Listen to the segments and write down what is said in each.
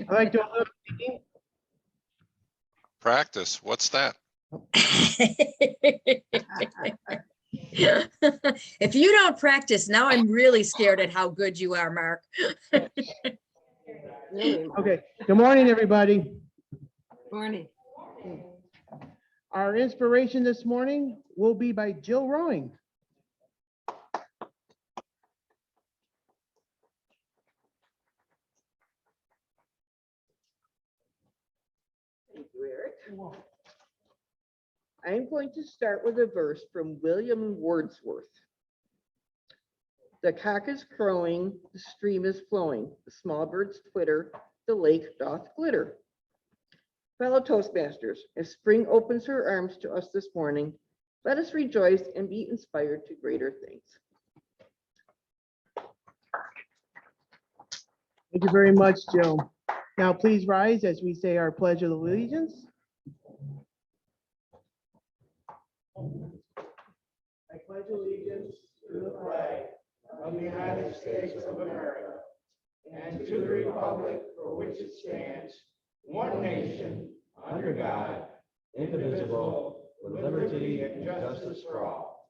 I like to a little Practice. What's that? If you don't practice, now I'm really scared at how good you are, Mark. Okay, good morning, everybody. Morning. Our inspiration this morning will be by Jill Rowing. Thank you, Eric. I'm going to start with a verse from William Wordsworth. The cock is crowing, the stream is flowing, the small birds twitter, the lake doth glitter. Fellow Toastmasters, as spring opens her arms to us this morning, let us rejoice and be inspired to greater things. Thank you very much, Jill. Now please rise as we say our Pledge of Allegiance. I pledge allegiance to the flag of the United States of America and to the republic for which it stands, one nation, under God, indivisible, with liberty and justice for all.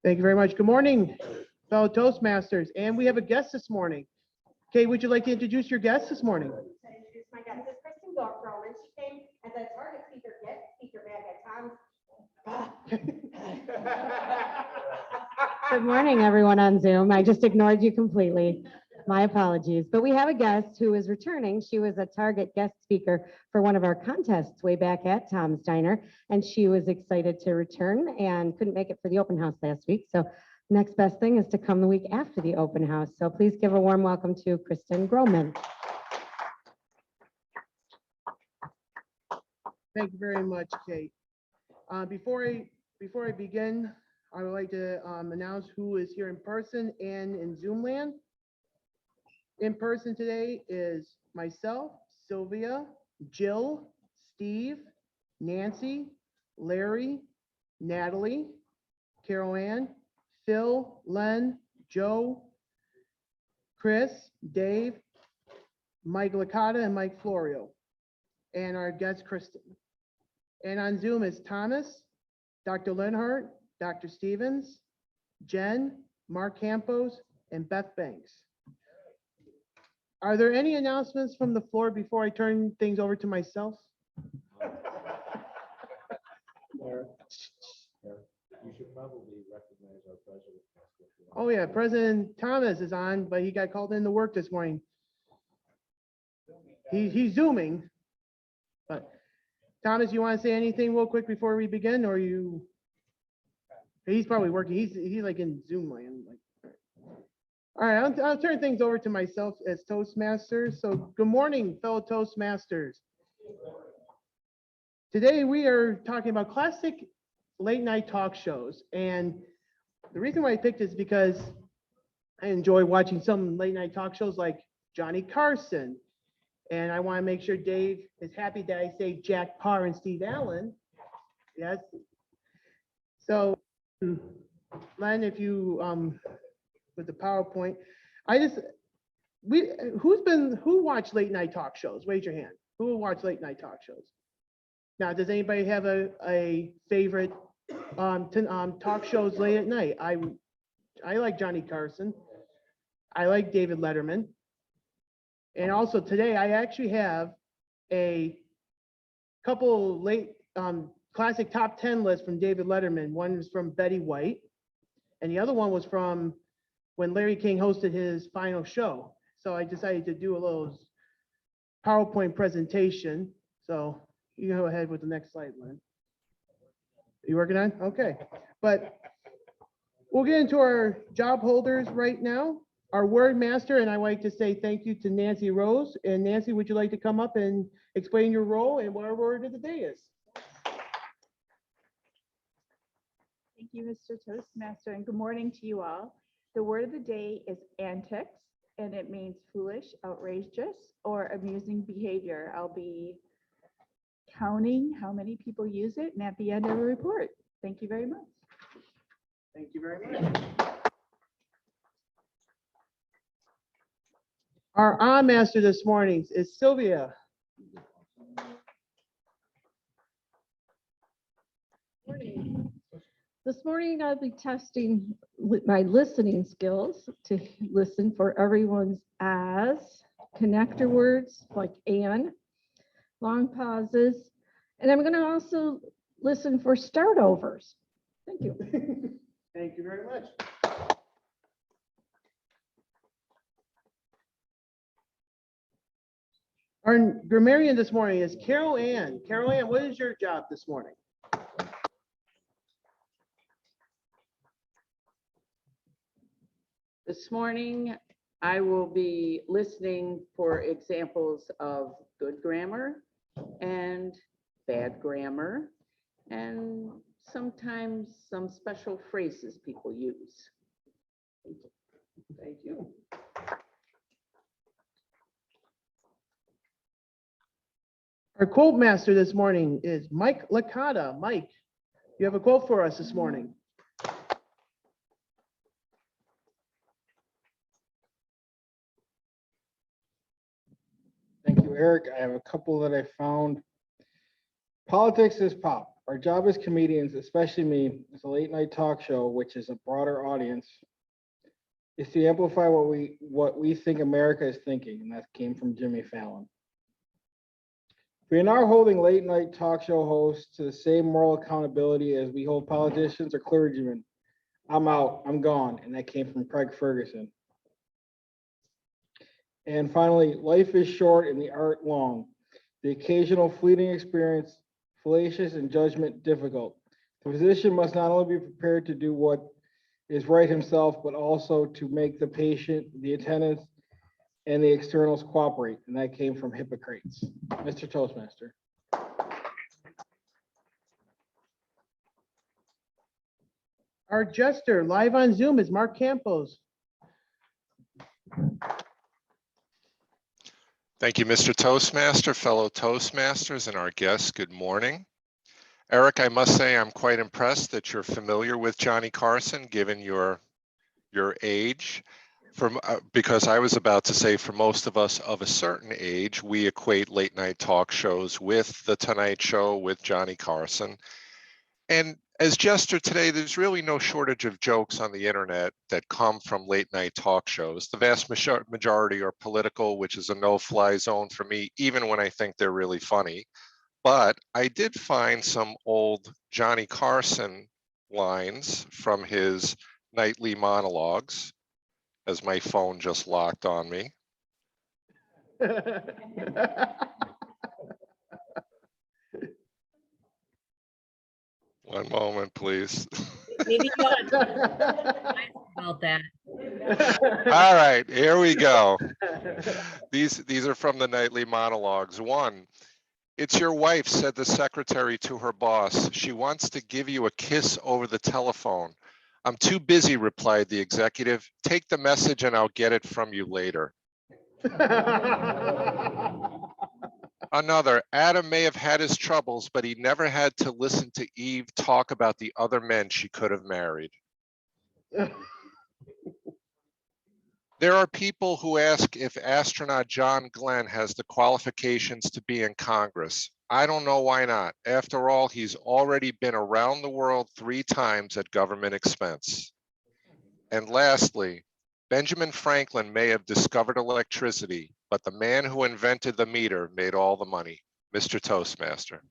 Thank you very much. Good morning, fellow Toastmasters. And we have a guest this morning. Kate, would you like to introduce your guest this morning? To introduce my guest is Kristen Dorfroman. She came as a target speaker, guest speaker back at Tom's. Good morning, everyone on Zoom. I just ignored you completely. My apologies. But we have a guest who is returning. She was a target guest speaker for one of our contests way back at Tom's Diner, and she was excited to return and couldn't make it for the open house last week. So next best thing is to come the week after the open house. So please give a warm welcome to Kristen Groman. Thank you very much, Kate. Before I begin, I would like to announce who is here in person and in Zoom land. In person today is myself, Sylvia, Jill, Steve, Nancy, Larry, Natalie, Carol Ann, Phil, Len, Joe, Chris, Dave, Mike Licata, and Mike Florio, and our guest, Kristen. And on Zoom is Thomas, Dr. Linhart, Dr. Stevens, Jen, Mark Campos, and Beth Banks. Are there any announcements from the floor before I turn things over to myself? You should probably recognize our president. Oh yeah, President Thomas is on, but he got called into work this morning. He's Zooming. But Thomas, you want to say anything real quick before we begin, or you? He's probably working. He's like in Zoom land. Like, all right, I'll turn things over to myself as Toastmaster. So good morning, fellow Toastmasters. Today we are talking about classic late night talk shows. And the reason why I picked is because I enjoy watching some late night talk shows like Johnny Carson. And I want to make sure Dave is happy that I say Jack Parr and Steve Allen. Yes. So Len, if you with the PowerPoint, who watched late night talk shows? Raise your hand. Who will watch late night talk shows? Now, does anybody have a favorite talk shows late at night? I like Johnny Carson. I like David Letterman. And also today, I actually have a couple late classic top 10 lists from David Letterman. One is from Betty White, and the other one was from when Larry King hosted his final show. So I decided to do a little PowerPoint presentation. So you go ahead with the next slide, Lynn. You working on? Okay. But we'll get into our job holders right now. Our word master, and I like to say thank you to Nancy Rose. And Nancy, would you like to come up and explain your role and what our word of the day is? Thank you, Mr. Toastmaster, and good morning to you all. The word of the day is antics, and it means foolish, outrageous, or amusing behavior. I'll be counting how many people use it, and at the end, I will report. Thank you very much. Thank you very much. Our master this morning is Sylvia. This morning, I'll be testing my listening skills to listen for everyone's as, connector words like and, long pauses, and I'm going to also listen for start overs. Thank you. Thank you very much. Our grammarian this morning is Carol Ann. Carol Ann, what is your job this morning? This morning, I will be listening for examples of good grammar and bad grammar, and sometimes some special phrases people use. Thank you. Our quote master this morning is Mike Licata. Mike, you have a quote for us this morning. Thank you, Eric. I have a couple that I found. Politics is pop. Our job as comedians, especially me, as a late night talk show, which is a broader audience, is to amplify what we think America is thinking, and that came from Jimmy Fallon. We are now holding late night talk show hosts to the same moral accountability as we hold politicians or clergymen. I'm out, I'm gone, and that came from Craig Ferguson. And finally, life is short and the art long. The occasional fleeting experience, fallacious and judgment difficult. The physician must not only be prepared to do what is right himself, but also to make the patient, the attendants, and the externals cooperate. And that came from Hippocrates. Mr. Toastmaster. Our jester live on Zoom is Mark Campos. Thank you, Mr. Toastmaster, fellow Toastmasters, and our guests. Good morning. Eric, I must say I'm quite impressed that you're familiar with Johnny Carson, given your age. Because I was about to say, for most of us of a certain age, we equate late night talk shows with The Tonight Show, with Johnny Carson. And as jester today, there's really no shortage of jokes on the internet that come from late night talk shows. The vast majority are political, which is a no-fly zone for me, even when I think they're really funny. But I did find some old Johnny Carson lines from his nightly monologues, as my phone just locked on me. One moment, please. Maybe you ought to about that. All right, here we go. These are from the nightly monologues. One, it's your wife, said the secretary to her boss. She wants to give you a kiss over the telephone. I'm too busy, replied the executive. Take the message and I'll get it from you later. Another, Adam may have had his troubles, but he never had to listen to Eve talk about the other men she could have married. There are people who ask if astronaut John Glenn has the qualifications to be in Congress. I don't know why not. After all, he's already been around the world 3 times at government expense. And lastly, Benjamin Franklin may have discovered electricity, but the man who invented the meter made all the money. Mr. Toastmaster.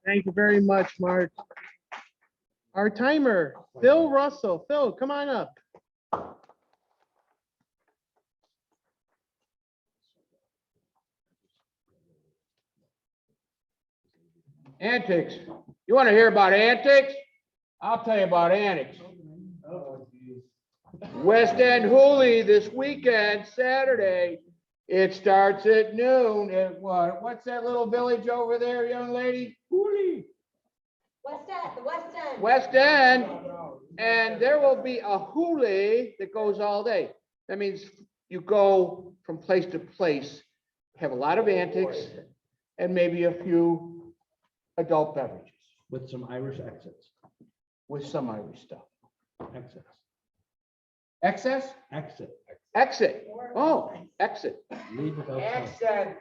Thank you very much, Mark. Our timer, Phil Russell. Phil, come on up. Antics. You want to hear about antics? I'll tell you about antics. West End Hooli this weekend, Saturday. It starts at noon. At what's that little village over there, young lady? Hooli. West End, the West End. West End. And there will be a Hooli that goes all day. That means you go from place to place, have a lot of antics, and maybe a few adult beverages. With some Irish exits. With some Irish stuff. Excess. Excess? Exit. Exit. Oh, exit. Leave without saying.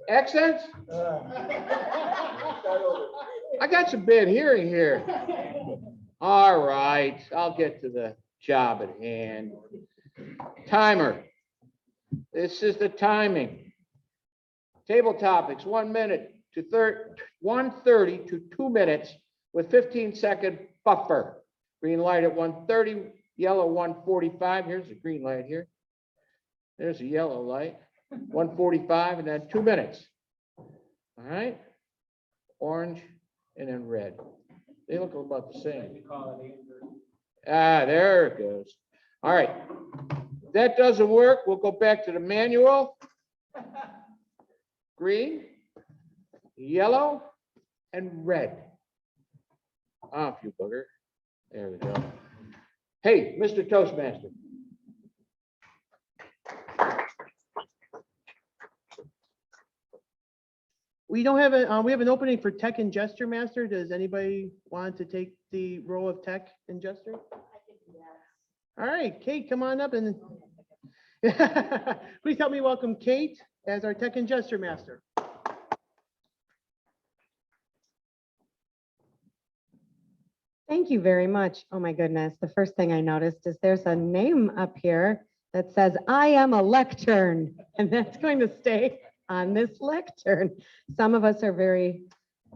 Accents? I got some bad hearing here. All right, I'll get to the job at hand. Timer. This is the timing. Table topics, 1 minute to 1:30 to 2 minutes with 15-second buffer. Green light at 1:30, yellow 1:45. Here's a green light here. There's a yellow light, 1:45, and then 2 minutes. All right, orange and then red. They look about the same. Ah, there it goes. All right, if that doesn't work, we'll go back to the manual. Green, yellow, and red. Off you bugger. There we go. Hey, Mr. Toastmaster. We don't have a, we have an opening for tech and gesture master. Does anybody want to take the role of tech and gesture? All right, Kate, come on up and please help me welcome Kate as our tech and gesture master. Thank you very much. Oh my goodness. The first thing I noticed is there's a name up here that says, I am a lectern, and that's going to stay on this lectern. Some of us are very,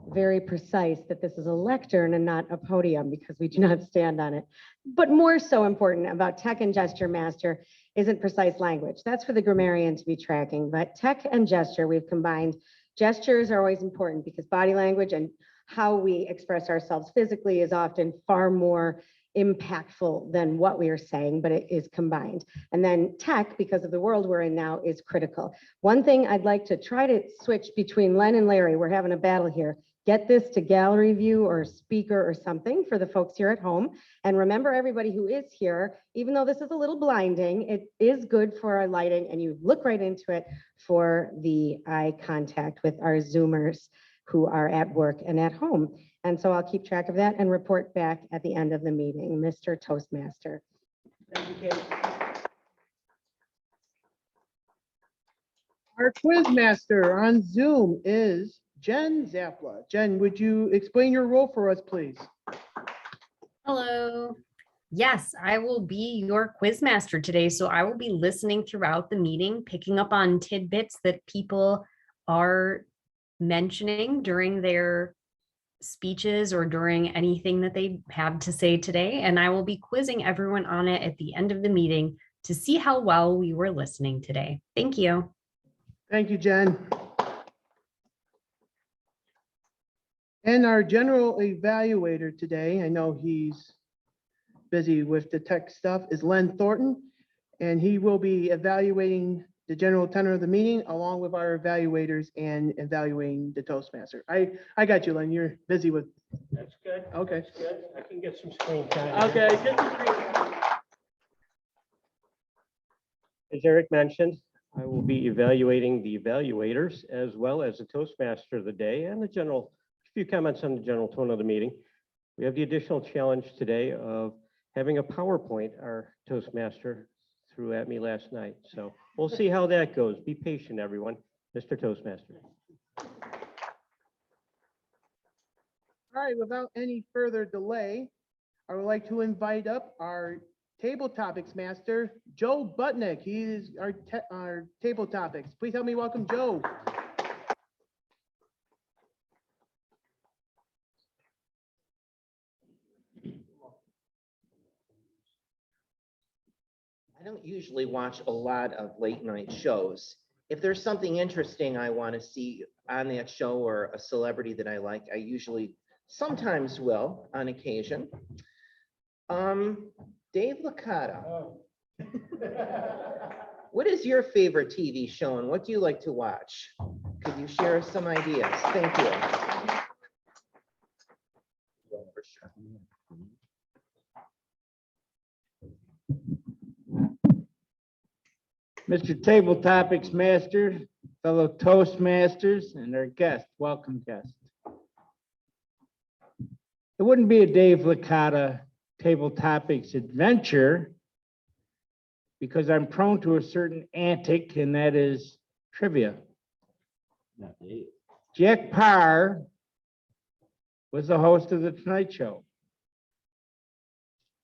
very precise that this is a lectern and not a podium because we do not stand on it. But more so important about tech and gesture master isn't precise language. That's for the grammarian to be tracking, but tech and gesture we've combined. Gestures are always important because body language and how we express ourselves physically is often far more impactful than what we are saying, but it is combined. And then tech, because of the world we're in now, is critical. One thing I'd like to try to switch between Len and Larry, we're having a battle here. Get this to gallery view or speaker or something for the folks here at home. And remember, everybody who is here, even though this is a little blinding, it is good for our lighting and you look right into it for the eye contact with our Zoomers who are at work and at home. And so I'll keep track of that and report back at the end of the meeting, Mr. Toastmaster. Thank you, Kate. Our quiz master on Zoom is Jen Zapla. Jen, would you explain your role for us, please? Hello. Yes, I will be your quiz master today. So I will be listening throughout the meeting, picking up on tidbits that people are mentioning during their speeches or during anything that they have to say today. And I will be quizzing everyone on it at the end of the meeting to see how well we were listening today. Thank you. Thank you, Jen. And our general evaluator today, I know he's busy with the tech stuff, is Len Thornton. And he will be evaluating the general tenor of the meeting along with our evaluators and evaluating the Toastmaster. I got you, Len. You're busy with. That's good. Okay. That's good. I can get some screen time. Okay. Get the screen time. As Eric mentioned, I will be evaluating the evaluators as well as the Toastmaster of the day and a few comments on the general tone of the meeting. We have the additional challenge today of having a PowerPoint our Toastmaster threw at me last night. So we'll see how that goes. Be patient, everyone. Mr. Toastmaster. All right, without any further delay, I would like to invite up our table topics master, Joe Butnick. He is our table topics. Please help me welcome Joe. I don't usually watch a lot of late night shows. If there's something interesting I want to see on that show or a celebrity that I like, I usually sometimes will on occasion. Dave Licata. What is your favorite TV show and what do you like to watch? Could you share some ideas? Thank you. Mr. Table Topics Master, fellow Toastmasters, and our guest, welcome guest. It wouldn't be a Dave Licata Table Topics adventure because I'm prone to a certain antic, and that is trivia. Jack Parr was the host of The Tonight Show.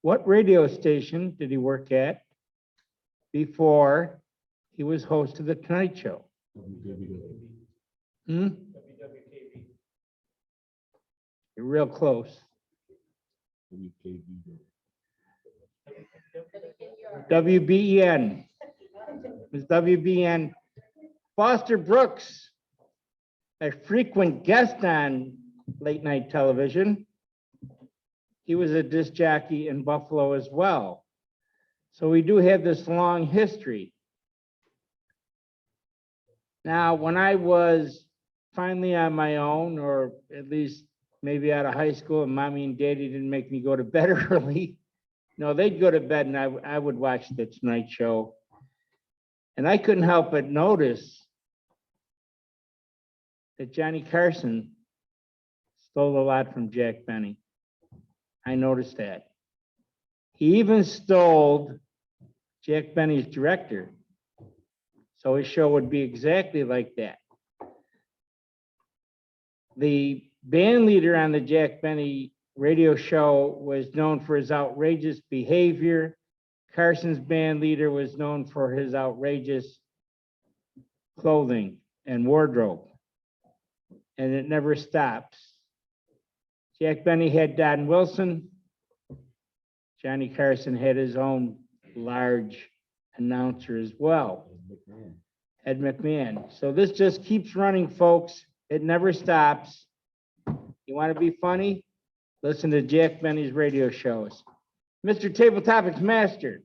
What radio station did he work at before he was host of The Tonight Show? Hmm? You're real close. WBEN. It was WBN. Foster Brooks, a frequent guest on late night television. He was a disc jockey in Buffalo as well. So we do have this long history. Now, when I was finally on my own, or at least maybe out of high school, and mommy and daddy didn't make me go to bed early, no, they'd go to bed and I would watch The Tonight Show. And I couldn't help but notice that Johnny Carson stole a lot from Jack Benny. I noticed that. He even stole Jack Benny's director. So his show would be exactly like that. The band leader on the Jack Benny radio show was known for his outrageous behavior. Carson's band leader was known for his outrageous clothing and wardrobe. And it never stops. Jack Benny had Don Wilson. Johnny Carson had his own large announcer as well, Ed McMahon. So this just keeps running, folks. It never stops. You want to be funny? Listen to Jack Benny's radio shows. Mr. Table Topics Master.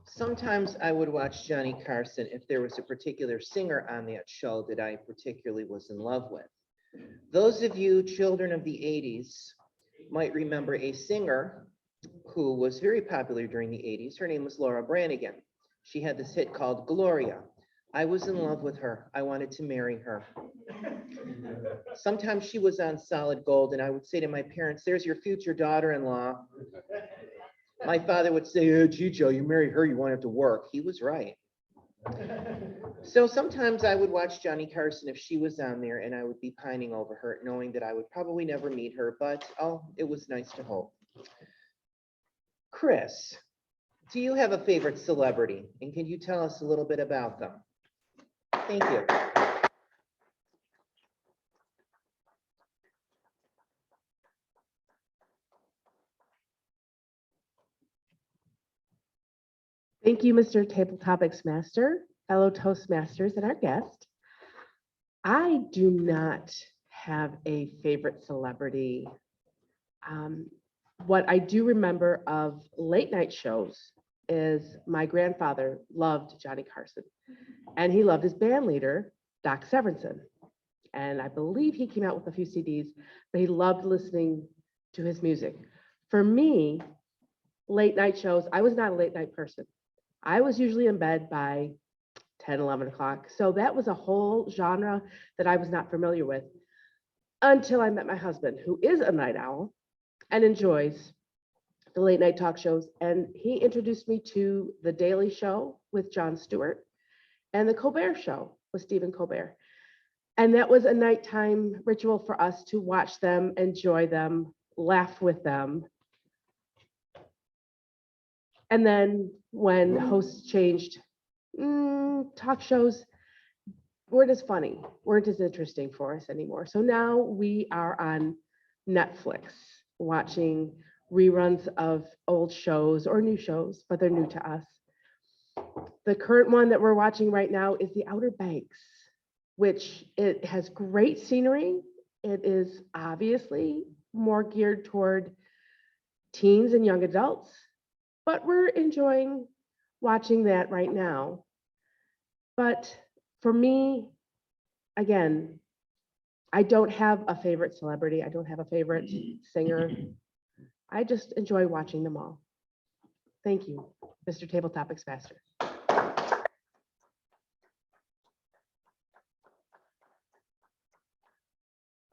Sometimes I would watch Johnny Carson if there was a particular singer on that show that I particularly was in love with. Those of you children of the 80s might remember a singer who was very popular during the 80s. Her name was Laura Branigan. She had this hit called Gloria. I was in love with her. I wanted to marry her. Sometimes she was on Solid Gold, and I would say to my parents, "There's your future daughter-in-law." My father would say, "Oh, Chicho, you marry her, you won't have to work." He was right. So sometimes I would watch Johnny Carson if she was on there, and I would be pining over her, knowing that I would probably never meet her, but oh, it was nice to hope. Chris, do you have a favorite celebrity? And can you tell us a little bit about them? Thank you. Thank you, Mr. Table Topics Master, fellow Toastmasters, and our guest. I do not have a favorite celebrity. What I do remember of late night shows is my grandfather loved Johnny Carson, and he loved his band leader, Doc Severinsen. And I believe he came out with a few CDs, but he loved listening to his music. For me, late night shows, I was not a late night person. I was usually in bed by 10, 11 o'clock. So that was a whole genre that I was not familiar with until I met my husband, who is a night owl and enjoys the late night talk shows. And he introduced me to The Daily Show with Jon Stewart and The Colbert Show with Stephen Colbert. And that was a nighttime ritual for us to watch them, enjoy them, laugh with them. And then when hosts changed, talk shows weren't as funny, weren't as interesting for us anymore. So now we are on Netflix watching reruns of old shows or new shows, but they're new to us. The current one that we're watching right now is The Outer Banks, which it has great scenery. It is obviously more geared toward teens and young adults, but we're enjoying watching that right now. But for me, again, I don't have a favorite celebrity. I don't have a favorite singer. I just enjoy watching them all. Thank you, Mr. Table Topics Master.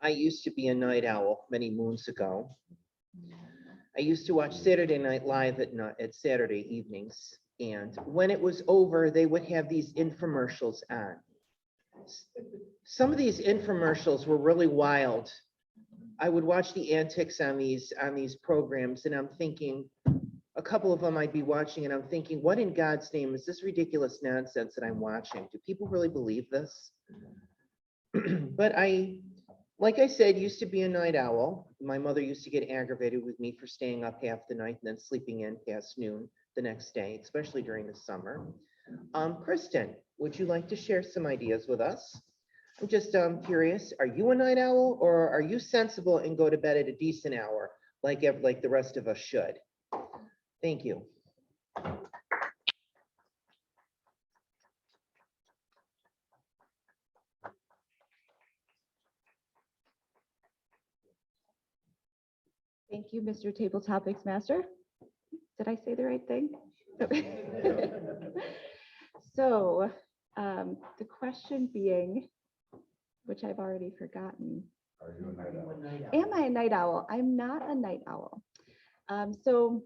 I used to be a night owl many moons ago. I used to watch Saturday Night Live at Saturday evenings. And when it was over, they would have these infomercials on. Some of these infomercials were really wild. I would watch the antics on these programs, and I'm thinking, a couple of them I'd be watching, and I'm thinking, what in God's name is this ridiculous nonsense that I'm watching? Do people really believe this? But like I said, used to be a night owl. My mother used to get aggravated with me for staying up half the night and then sleeping in past noon the next day, especially during the summer. Kristen, would you like to share some ideas with us? I'm just curious, are you a night owl, or are you sensible and go to bed at a decent hour like the rest of us should? Thank you. Thank you, Mr. Table Topics Master. Did I say the right thing? So the question being, which I've already forgotten. Are you a night owl? Am I a night owl? I'm not a night owl. So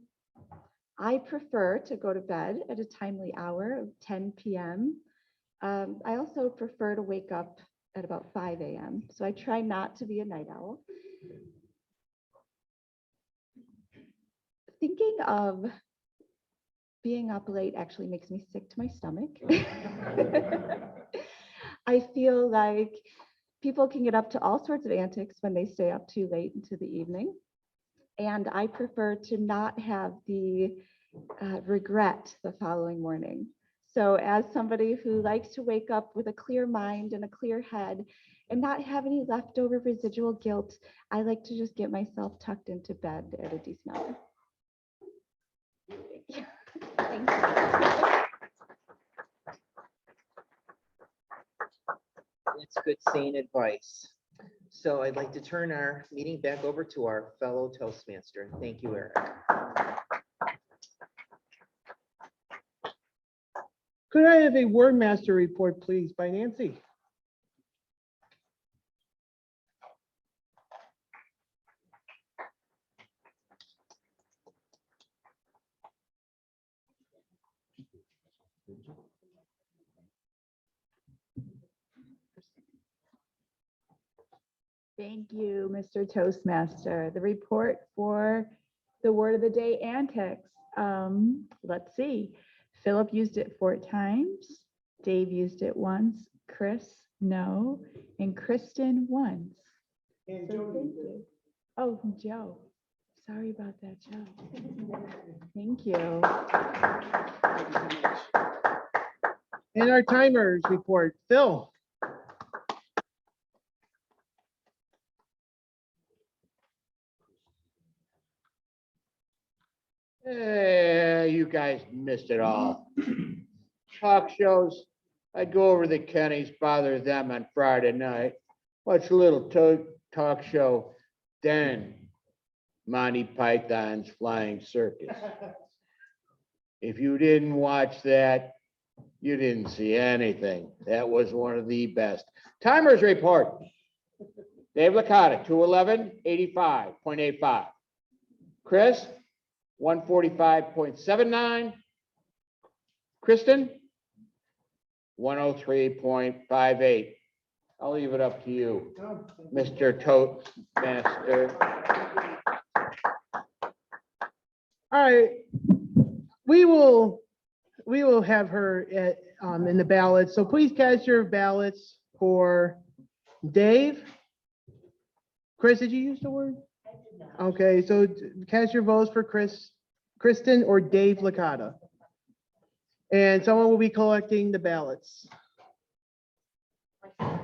I prefer to go to bed at a timely hour of 10 p.m. I also prefer to wake up at about 5 a.m. So I try not to be a night owl. Thinking of being up late actually makes me sick to my stomach. I feel like people can get up to all sorts of antics when they stay up too late into the evening. And I prefer to not have the regret the following morning. So as somebody who likes to wake up with a clear mind and a clear head and not have any leftover residual guilt, I like to just get myself tucked into bed at a decent hour. Thank you. That's good sane advice. So I'd like to turn our meeting back over to our fellow Toastmaster. Thank you, Eric. Could I have a word master report, please, by Nancy? Thank you, Mr. Toastmaster. The report for the word of the day, antics. Let's see. Philip used it 4 times. Dave used it once. Chris, no. And Kristen once. And So thank you. Oh, Joe. Sorry about that, Joe. Thank you. And our timers report, Phil. You guys missed it all. Talk shows, I go over the Kennys, bother them on Friday night, watch a little talk show, then Monty Python's Flying Circus. If you didn't watch that, you didn't see anything. That was one of the best. Timers report. Dave Licata, 211, 85.85. Chris, 145.79. Kristen, 103.58. I'll leave it up to you, Mr. Toastmaster. All right, we will have her at, in the ballot. So please cast your ballots for Dave. Chris, did you use the word? Okay, so cast your votes for Kristen or Dave Licata. And someone will be collecting the ballots. All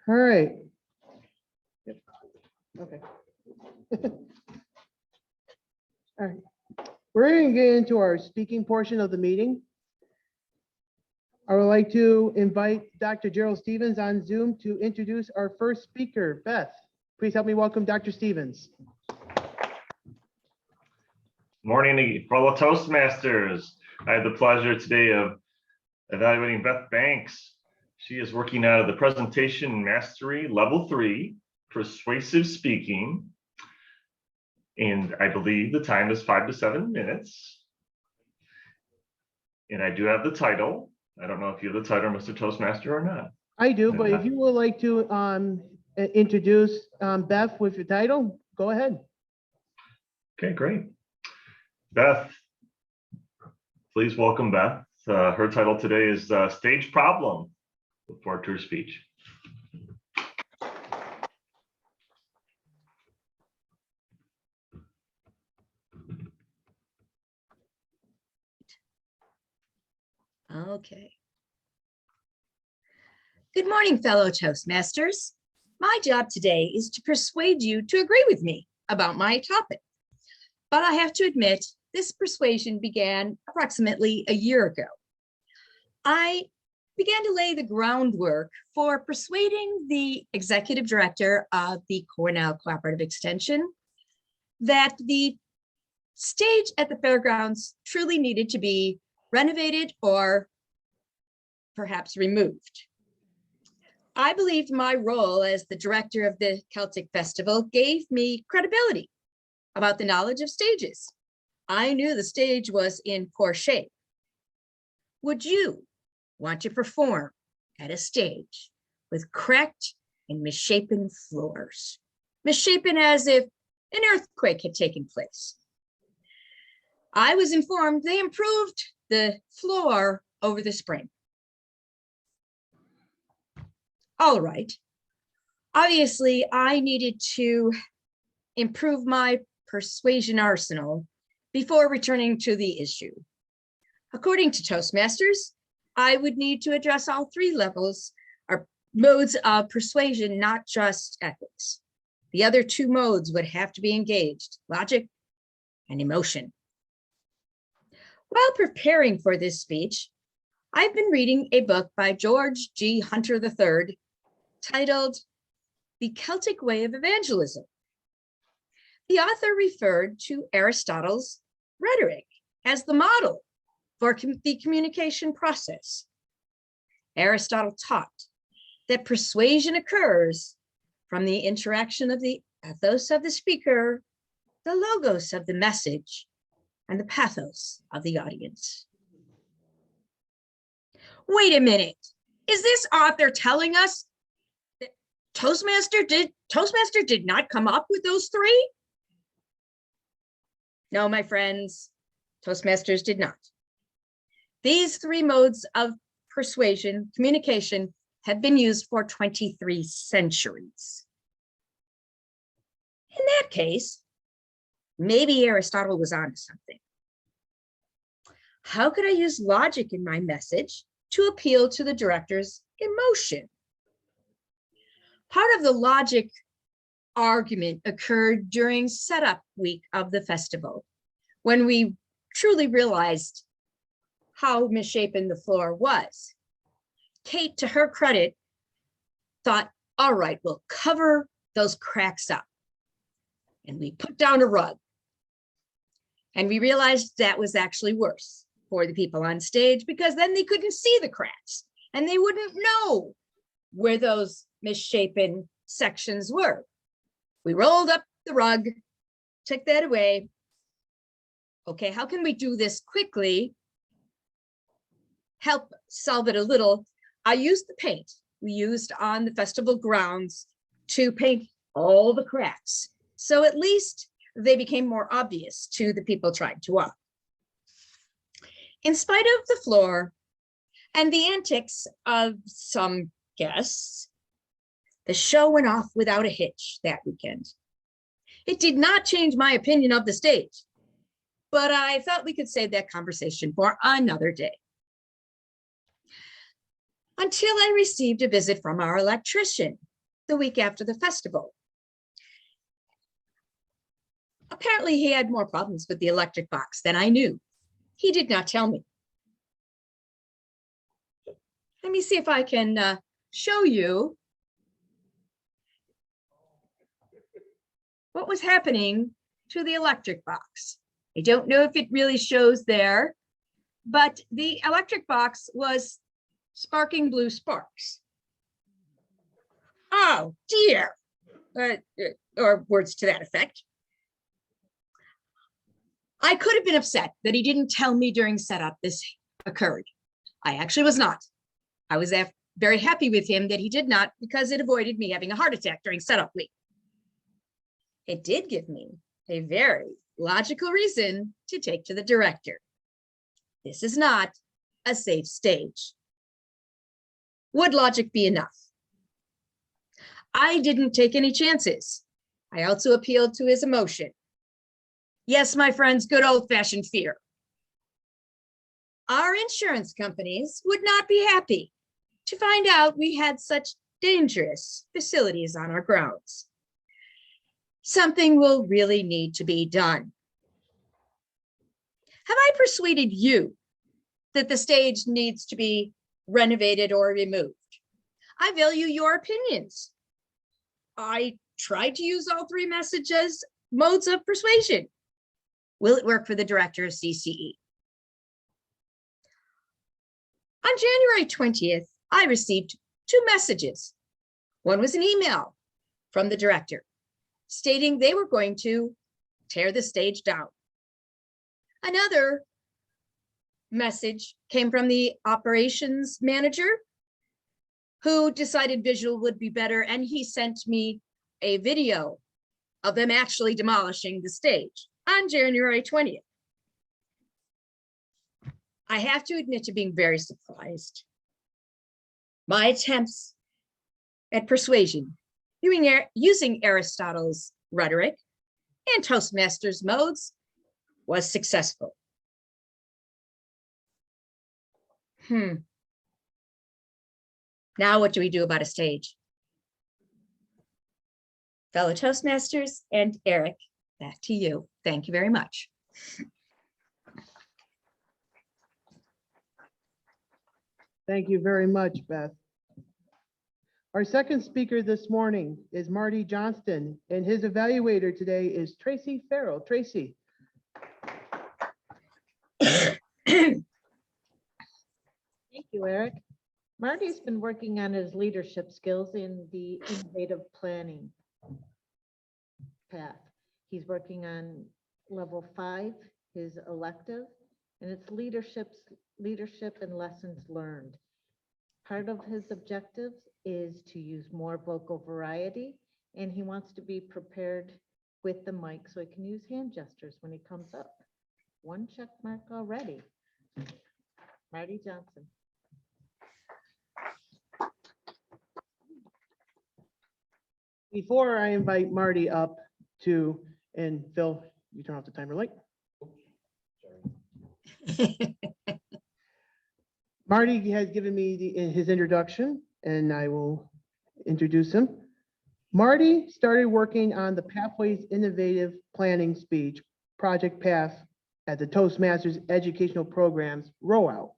right. Okay. All right. We're going to get into our speaking portion of the meeting. I would like to invite Dr. Gerald Stevens on Zoom to introduce our first speaker, Beth. Please help me welcome Dr. Stevens. Morning, fellow Toastmasters. I had the pleasure today of evaluating Beth Banks. She is working out of the Presentation Mastery Level 3, Persuasive Speaking. And I believe the time is 5 to 7 minutes. And I do have the title. I don't know if you have the title, Mr. Toastmaster, or not. I do, but if you would like to introduce Beth with your title, go ahead. Okay, great. Beth, please welcome Beth. Her title today is Stage Problem. Look forward to her speech. Okay. Good morning, fellow Toastmasters. My job today is to persuade you to agree with me about my topic. But I have to admit, this persuasion began approximately a year ago. I began to lay the groundwork for persuading the executive director of the Cornell Cooperative Extension that the stage at the fairgrounds truly needed to be renovated or perhaps removed. I believed my role as the director of the Celtic Festival gave me credibility about the knowledge of stages. I knew the stage was in poor shape. Would you want to perform at a stage with cracked and misshapen floors? Misshapen as if an earthquake had taken place. I was informed they improved the floor over the spring. All right. Obviously, I needed to improve my persuasion arsenal before returning to the issue. According to Toastmasters, I would need to address all three levels or modes of persuasion, not just ethics. The other two modes would have to be engaged, logic and emotion. While preparing for this speech, I've been reading a book by George G. Hunter III titled The Celtic Way of Evangelism. The author referred to Aristotle's rhetoric as the model for the communication process. Aristotle taught that persuasion occurs from the interaction of the ethos of the speaker, the logos of the message, and the pathos of the audience. Wait a minute, is this author telling us that Toastmaster did not come up with those three? No, my friends, Toastmasters did not. These three modes of persuasion, communication, have been used for 23 centuries. In that case, maybe Aristotle was onto something. How could I use logic in my message to appeal to the director's emotion? Part of the logic argument occurred during setup week of the festival, when we truly realized how misshapen the floor was. Kate, to her credit, thought, all right, we'll cover those cracks up. And we put down a rug. And we realized that was actually worse for the people on stage, because then they couldn't see the cracks and they wouldn't know where those misshapen sections were. We rolled up the rug, took that away. Okay, how can we do this quickly? Help solve it a little. I used the paint we used on the festival grounds to paint all the cracks. So at least they became more obvious to the people trying to walk. In spite of the floor and the antics of some guests, the show went off without a hitch that weekend. It did not change my opinion of the stage, but I thought we could save that conversation for another day. Until I received a visit from our electrician the week after the festival. Apparently, he had more problems with the electric box than I knew. He did not tell me. Let me see if I can show you what was happening to the electric box. I don't know if it really shows there, but the electric box was sparking blue sparks. Oh dear, or words to that effect. I could have been upset that he didn't tell me during setup this occurred. I actually was not. I was very happy with him that he did not, because it avoided me having a heart attack during setup week. It did give me a very logical reason to take to the director. This is not a safe stage. Would logic be enough? I didn't take any chances. I also appealed to his emotion. Yes, my friends, good old-fashioned fear. Our insurance companies would not be happy to find out we had such dangerous facilities on our grounds. Something will really need to be done. Have I persuaded you that the stage needs to be renovated or removed? I value your opinions. I tried to use all three modes of persuasion. Will it work for the director of CCE? On January 20th, I received 2 messages. One was an email from the director stating they were going to tear the stage down. Another message came from the operations manager, who decided visual would be better, and he sent me a video of them actually demolishing the stage on January 20th. I have to admit to being very surprised. My attempts at persuasion, using Aristotle's rhetoric and Toastmasters modes, was successful. Now what do we do about a stage? Fellow Toastmasters and Eric, back to you. Thank you very much. Thank you very much, Beth. Our second speaker this morning is Marty Johnston, and his evaluator today is Tracy Farrell. Tracy. Thank you, Eric. Marty's been working on his leadership skills in the innovative planning path. He's working on level 5, his elective, and it's leadership and lessons learned. Part of his objectives is to use more vocal variety, and he wants to be prepared with the mic so he can use hand gestures when he comes up. 1 check mark already. Marty Johnson. Before I invite Marty up to, and Phil, you turn off the timer light. Marty has given me his introduction, and I will introduce him. Marty started working on the Pathways Innovative Planning Speech Project Path at the Toastmasters Educational Programs rollout.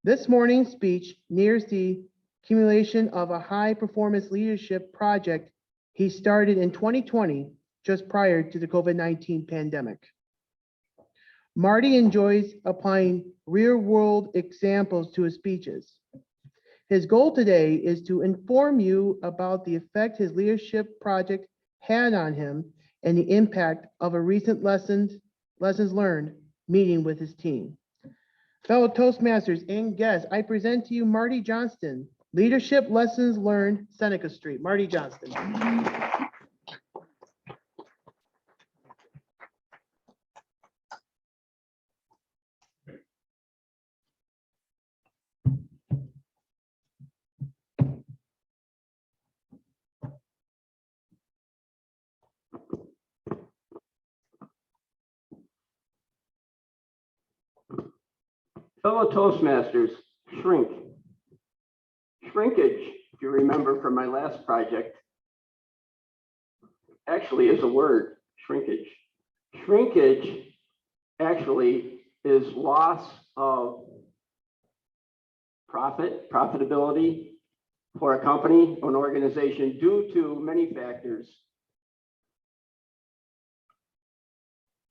This morning's speech nears the accumulation of a high-performance leadership project he started in 2020, just prior to the COVID-19 pandemic. Marty enjoys applying real-world examples to his speeches. His goal today is to inform you about the effect his leadership project had on him and the impact of a recent lessons learned meeting with his team. Fellow Toastmasters and guests, I present to you Marty Johnston, Leadership Lessons Learned, Seneca Street. Marty Johnston. Fellow Toastmasters, shrinkage, if you remember from my last project, actually is a word, shrinkage. Shrinkage actually is loss of profitability for a company or an organization due to many factors.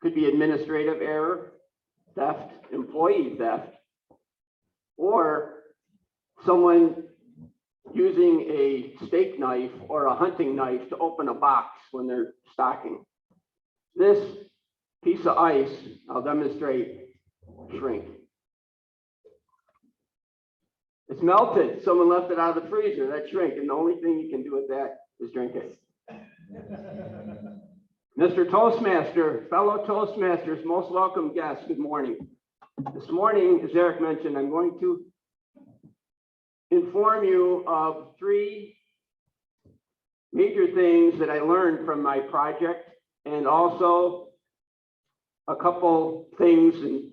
Could be administrative error, theft, employee theft, or someone using a steak knife or a hunting knife to open a box when they're stocking. This piece of ice, I'll demonstrate, shrink. It's melted. Someone left it out of the freezer. That shrink, and the only thing you can do with that is drink it. Mr. Toastmaster, fellow Toastmasters, most welcome guests, good morning. This morning, as Eric mentioned, I'm going to inform you of 3 major things that I learned from my project, and also a couple things and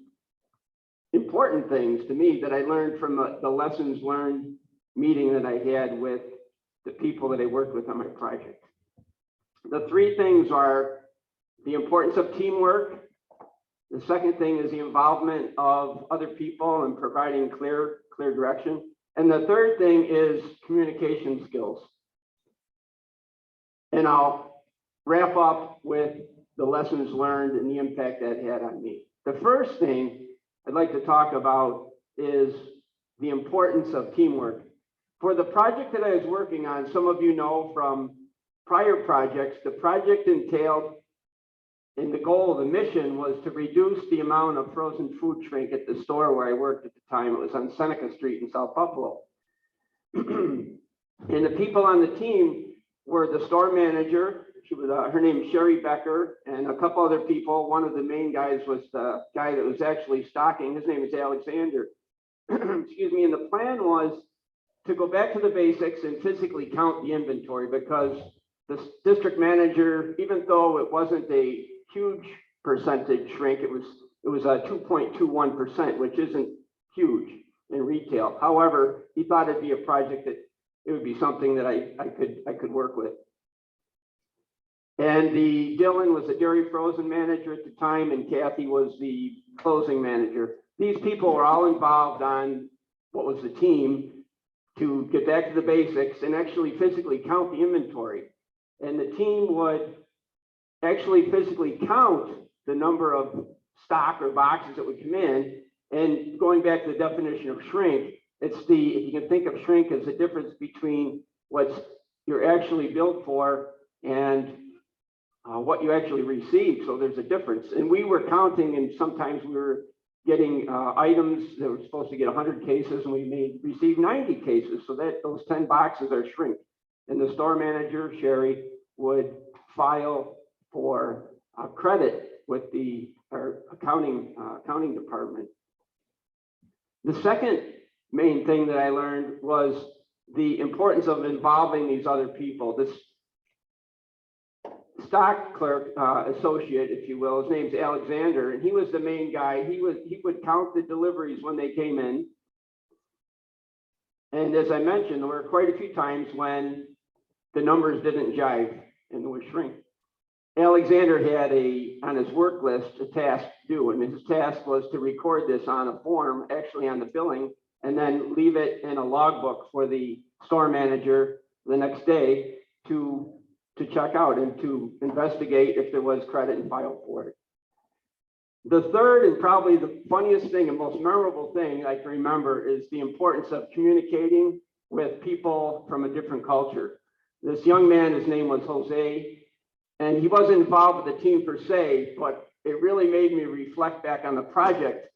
important things to me that I learned from the lessons learned meeting that I had with the people that I worked with on my project. The 3 things are the importance of teamwork. The second thing is the involvement of other people and providing clear direction. And the third thing is communication skills. And I'll wrap up with the lessons learned and the impact that had on me. The first thing I'd like to talk about is the importance of teamwork. For the project that I was working on, some of you know from prior projects, the project entailed, and the goal, the mission was to reduce the amount of frozen food shrink at the store where I worked at the time. It was on Seneca Street in South Buffalo. And the people on the team were the store manager. She was, her name is Sherry Becker, and a couple other people. One of the main guys was the guy that was actually stocking. His name is Alexander. Excuse me. And the plan was to go back to the basics and physically count the inventory, because the district manager, even though it wasn't a huge percentage shrink, it was a 2.21%, which isn't huge in retail. However, he thought it'd be a project that it would be something that I could work with. And Dylan was the dairy frozen manager at the time, and Kathy was the closing manager. These people were all involved on what was the team to get back to the basics and actually physically count the inventory. And the team would actually physically count the number of stock or boxes that would come in. And going back to the definition of shrink, if you can think of shrink as the difference between what you're actually built for and what you actually receive. So there's a difference. And we were counting, and sometimes we were getting items that were supposed to get 100 cases, and we may receive 90 cases. So that those 10 boxes are shrink. And the store manager, Sherry, would file for credit with our accounting department. The second main thing that I learned was the importance of involving these other people. This stock clerk associate, if you will, his name's Alexander, and he was the main guy. He would count the deliveries when they came in. And as I mentioned, there were quite a few times when the numbers didn't jive and there was shrink. Alexander had on his work list a task to do, and his task was to record this on a form, actually on the billing, and then leave it in a logbook for the store manager the next day to check out and to investigate if there was credit and file for it. The third, and probably the funniest thing and most memorable thing I can remember, is the importance of communicating with people from a different culture. This young man, his name was Jose, and he wasn't involved with the team per se, but it really made me reflect back on the project.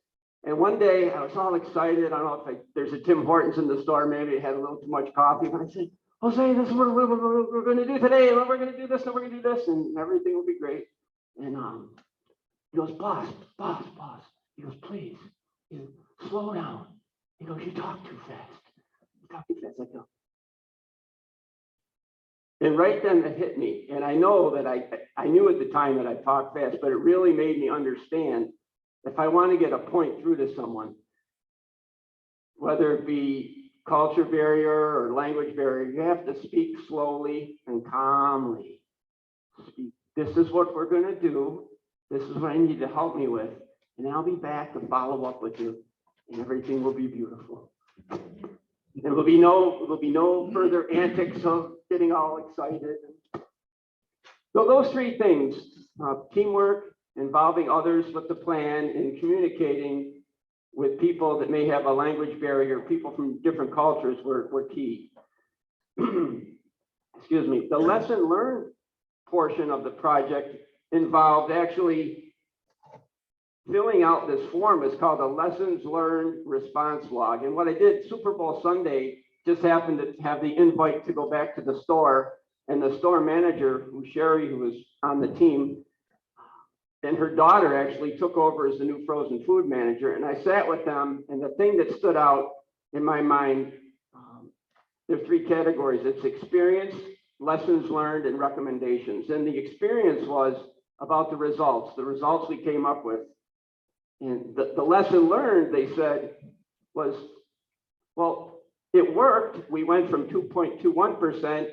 And one day I was all excited. I don't know if there's a Tim Hortons in the store, maybe I had a little too much coffee, but I said, Jose, this is what we're going to do today, and we're going to do this, and we're going to do this, and everything will be great. And he goes, boss. He goes, please, slow down. He goes, you talk too fast. I go. And right then it hit me. And I know that I knew at the time that I talked fast, but it really made me understand if I want to get a point through to someone, whether it be culture barrier or language barrier, you have to speak slowly and calmly. This is what we're going to do. This is what I need to help me with. And I'll be back to follow up with you, and everything will be beautiful. There will be no further antics of getting all excited. So those 3 things, teamwork, involving others with the plan, and communicating, with people that may have a language barrier, people from different cultures were key. Excuse me. The lesson learned portion of the project involved actually filling out this form. It's called a lessons learned response log. And what I did, Super Bowl Sunday, just happened to have the invite to go back to the store, and the store manager, Sherry, who was on the team, and her daughter actually took over as the new frozen food manager. And I sat with them, and the thing that stood out in my mind, there are three categories. It's experience, lessons learned, and recommendations. And the experience was about the results we came up with. And the lesson learned, they said, was, well, it worked. We went from 2.21%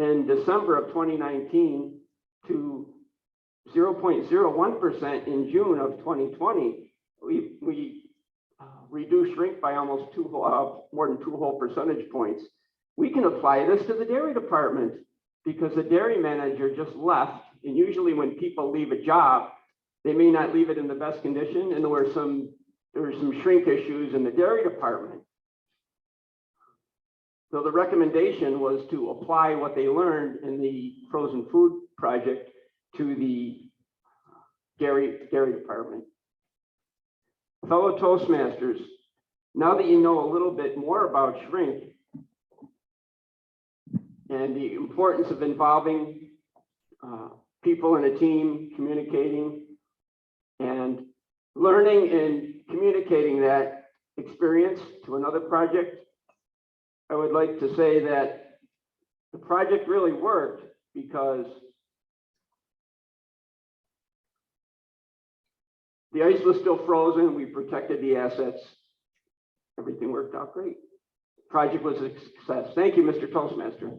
in December of 2019 to 0.01% in June of 2020. We reduced shrink by almost more than 2 whole percentage points. We can apply this to the dairy department because the dairy manager just left. And usually when people leave a job, they may not leave it in the best condition. And there were some shrink issues in the dairy department. So the recommendation was to apply what they learned in the frozen food project to the dairy department. Fellow Toastmasters, now that you know a little bit more about shrink and the importance of involving people in a team, communicating, and learning and communicating that experience to another project, I would like to say that the project really worked because the ice was still frozen. We protected the assets. Everything worked out great. Project was a success. Thank you, Mr. Toastmaster.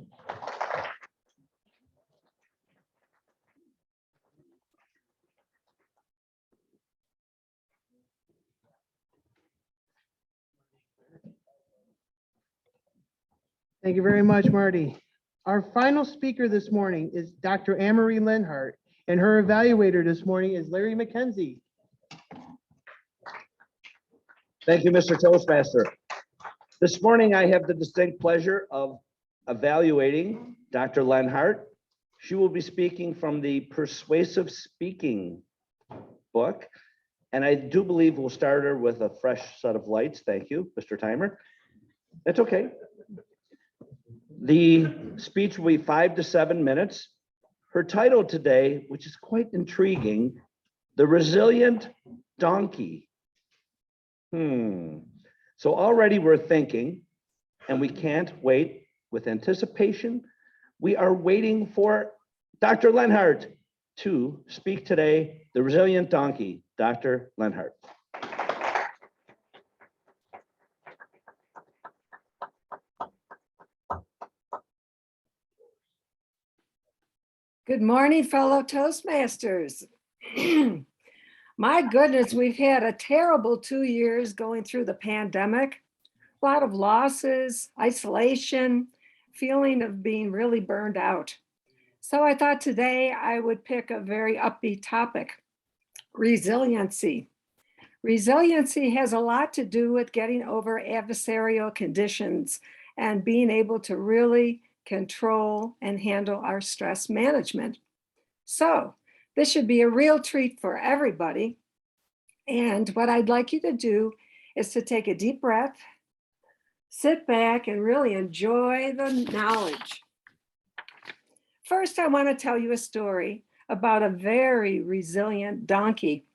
Thank you very much, Marty. Our final speaker this morning is Dr. Anne-Marie Lenhart, and her evaluator this morning is Larry McKenzie. Thank you, Mr. Toastmaster. This morning, I have the distinct pleasure of evaluating Dr. Lenhart. She will be speaking from the Persuasive Speaking book, and I do believe we'll start her with a fresh set of lights. Thank you, Mr. Timer. That's okay. The speech will be 5 to 7 minutes. Her title today, which is quite intriguing, The Resilient Donkey. So already we're thinking, and we can't wait with anticipation. We are waiting for Dr. Lenhart to speak today, The Resilient Donkey. Dr. Lenhart. Good morning, fellow Toastmasters. My goodness, we've had a terrible 2 years going through the pandemic. A lot of losses, isolation, feeling of being really burned out. So I thought today I would pick a very upbeat topic, resiliency. Resiliency has a lot to do with getting over adversarial conditions and being able to really control and handle our stress management. So this should be a real treat for everybody. And what I'd like you to do is to take a deep breath, sit back and really enjoy the knowledge. First, I want to tell you a story about a very resilient donkey.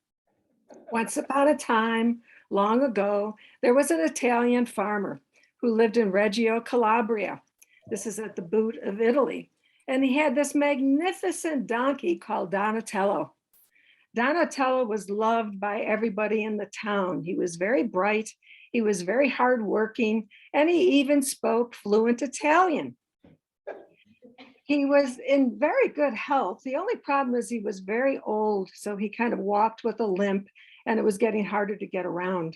Once upon a time, long ago, there was an Italian farmer who lived in Reggio Calabria. This is at the boot of Italy. And he had this magnificent donkey called Donatello. Donatello was loved by everybody in the town. He was very bright, he was very hardworking, and he even spoke fluent Italian. He was in very good health. The only problem is he was very old, so he kind of walked with a limp, and it was getting harder to get around.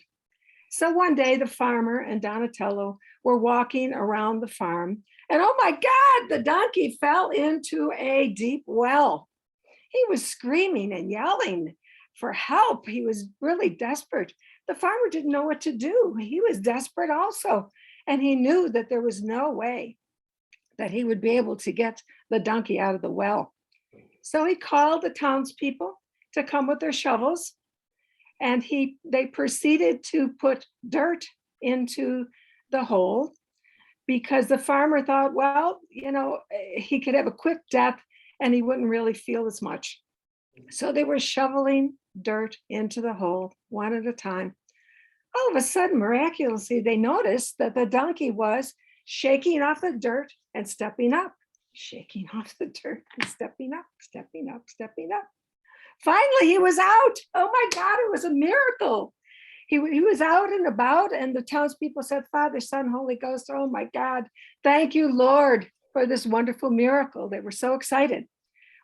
So one day the farmer and Donatello were walking around the farm, and oh my God, the donkey fell into a deep well. He was screaming and yelling, for help. He was really desperate. The farmer didn't know what to do. He was desperate also. And he knew that there was no way that he would be able to get the donkey out of the well. So he called the townspeople to come with their shovels, and they proceeded to put dirt into the hole, because the farmer thought, well, he could have a quick death and he wouldn't really feel as much. So they were shoveling dirt into the hole one at a time. All of a sudden, miraculously, they noticed that the donkey was shaking off the dirt and stepping up, shaking off the dirt and stepping up, stepping up, stepping up. Finally, he was out. Oh my God, it was a miracle. He was out and about, and the townspeople said, Father, Son, Holy Ghost, oh my God, thank you, Lord, for this wonderful miracle. They were so excited.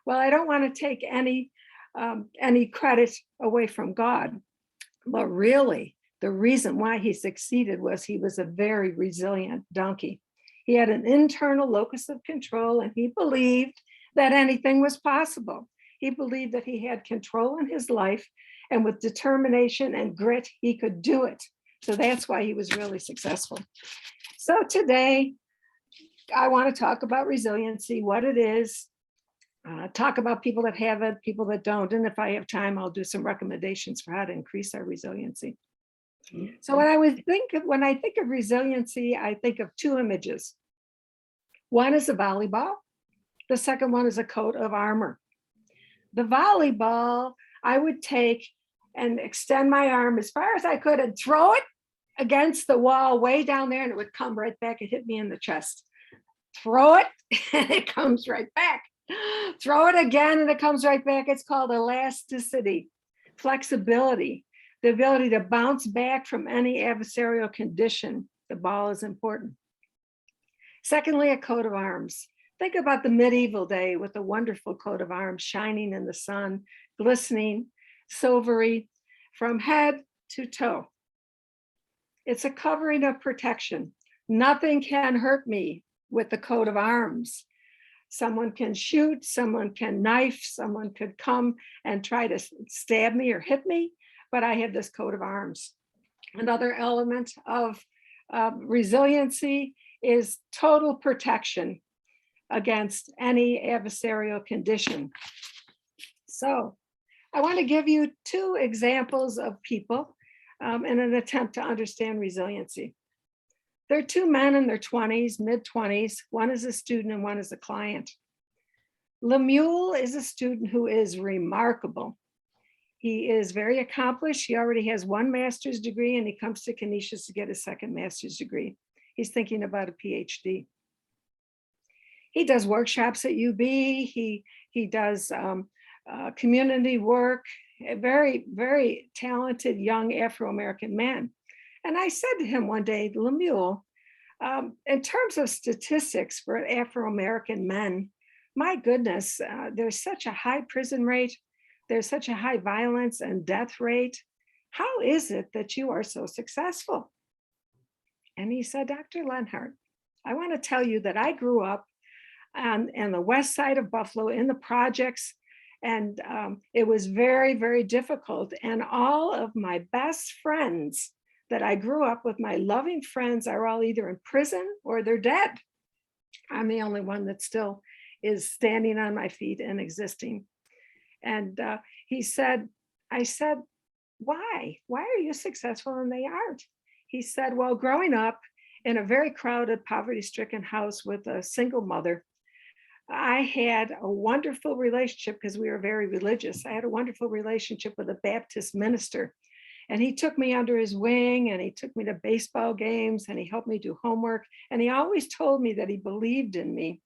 Well, I don't want to take any credit away from God, but really, the reason why he succeeded was he was a very resilient donkey. He had an internal locus of control, and he believed that anything was possible. He believed that he had control in his life, and with determination and grit, he could do it. So that's why he was really successful. So today, I want to talk about resiliency, what it is, talk about people that have it, people that don't. And if I have time, I'll do some recommendations for how to increase our resiliency. So when I think of resiliency, I think of two images. One is a volleyball. The second one is a coat of armor. The volleyball, I would take and extend my arm as far as I could and throw it against the wall way down there, and it would come right back and hit me in the chest. Throw it and it comes right back. Throw it again and it comes right back. It's called elasticity, flexibility, the ability to bounce back from any adversarial condition. The ball is important. Secondly, a coat of arms. Think about the medieval day with a wonderful coat of arms shining in the sun, glistening, silvery, from head to toe. It's a covering of protection. Nothing can hurt me with the coat of arms. Someone can shoot, someone can knife, someone could come and try to stab me or hit me, but I have this coat of arms. Another element of resiliency is total protection against any adversarial condition. So I want to give you two examples of people in an attempt to understand resiliency. There are two men in their 20s, mid-20s. One is a student and one is a client. Lemuel is a student who is remarkable. He is very accomplished. He already has one master's degree, and he comes to Canisius to get a second master's degree. He's thinking about a PhD. He does workshops at UB. He does community work, a very, very talented young Afro-American man. And I said to him one day, Lemuel, in terms of statistics for Afro-American men, my goodness, there's such a high prison rate. There's such a high violence and death rate. How is it that you are so successful? And he said, Dr. Lenhart, I want to tell you that I grew up on the west side of Buffalo in the projects, and it was very, very difficult. And all of my best friends that I grew up with, my loving friends, are all either in prison or they're dead. I'm the only one that still is standing on my feet and existing. And he said, I said, why? Why are you successful and they aren't? He said, well, growing up in a very crowded, poverty-stricken house with a single mother, I had a wonderful relationship because we were very religious. I had a wonderful relationship with a Baptist minister. And he took me under his wing, and he took me to baseball games, and he helped me do homework. And he always told me that he believed in me.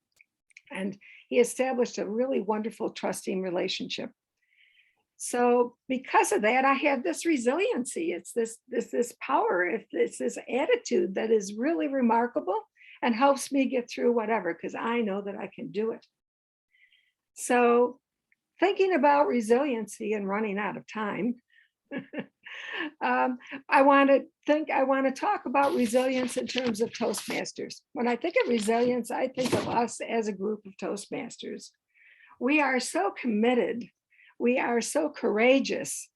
And he established a really wonderful, trusting relationship. So because of that, I have this resiliency. It's this power. It's this attitude that is really remarkable and helps me get through whatever, because I know that I can do it. So thinking about resiliency and running out of time, I want to talk about resilience in terms of Toastmasters. When I think of resilience, I think of us as a group of Toastmasters. We are so committed. We are so courageous.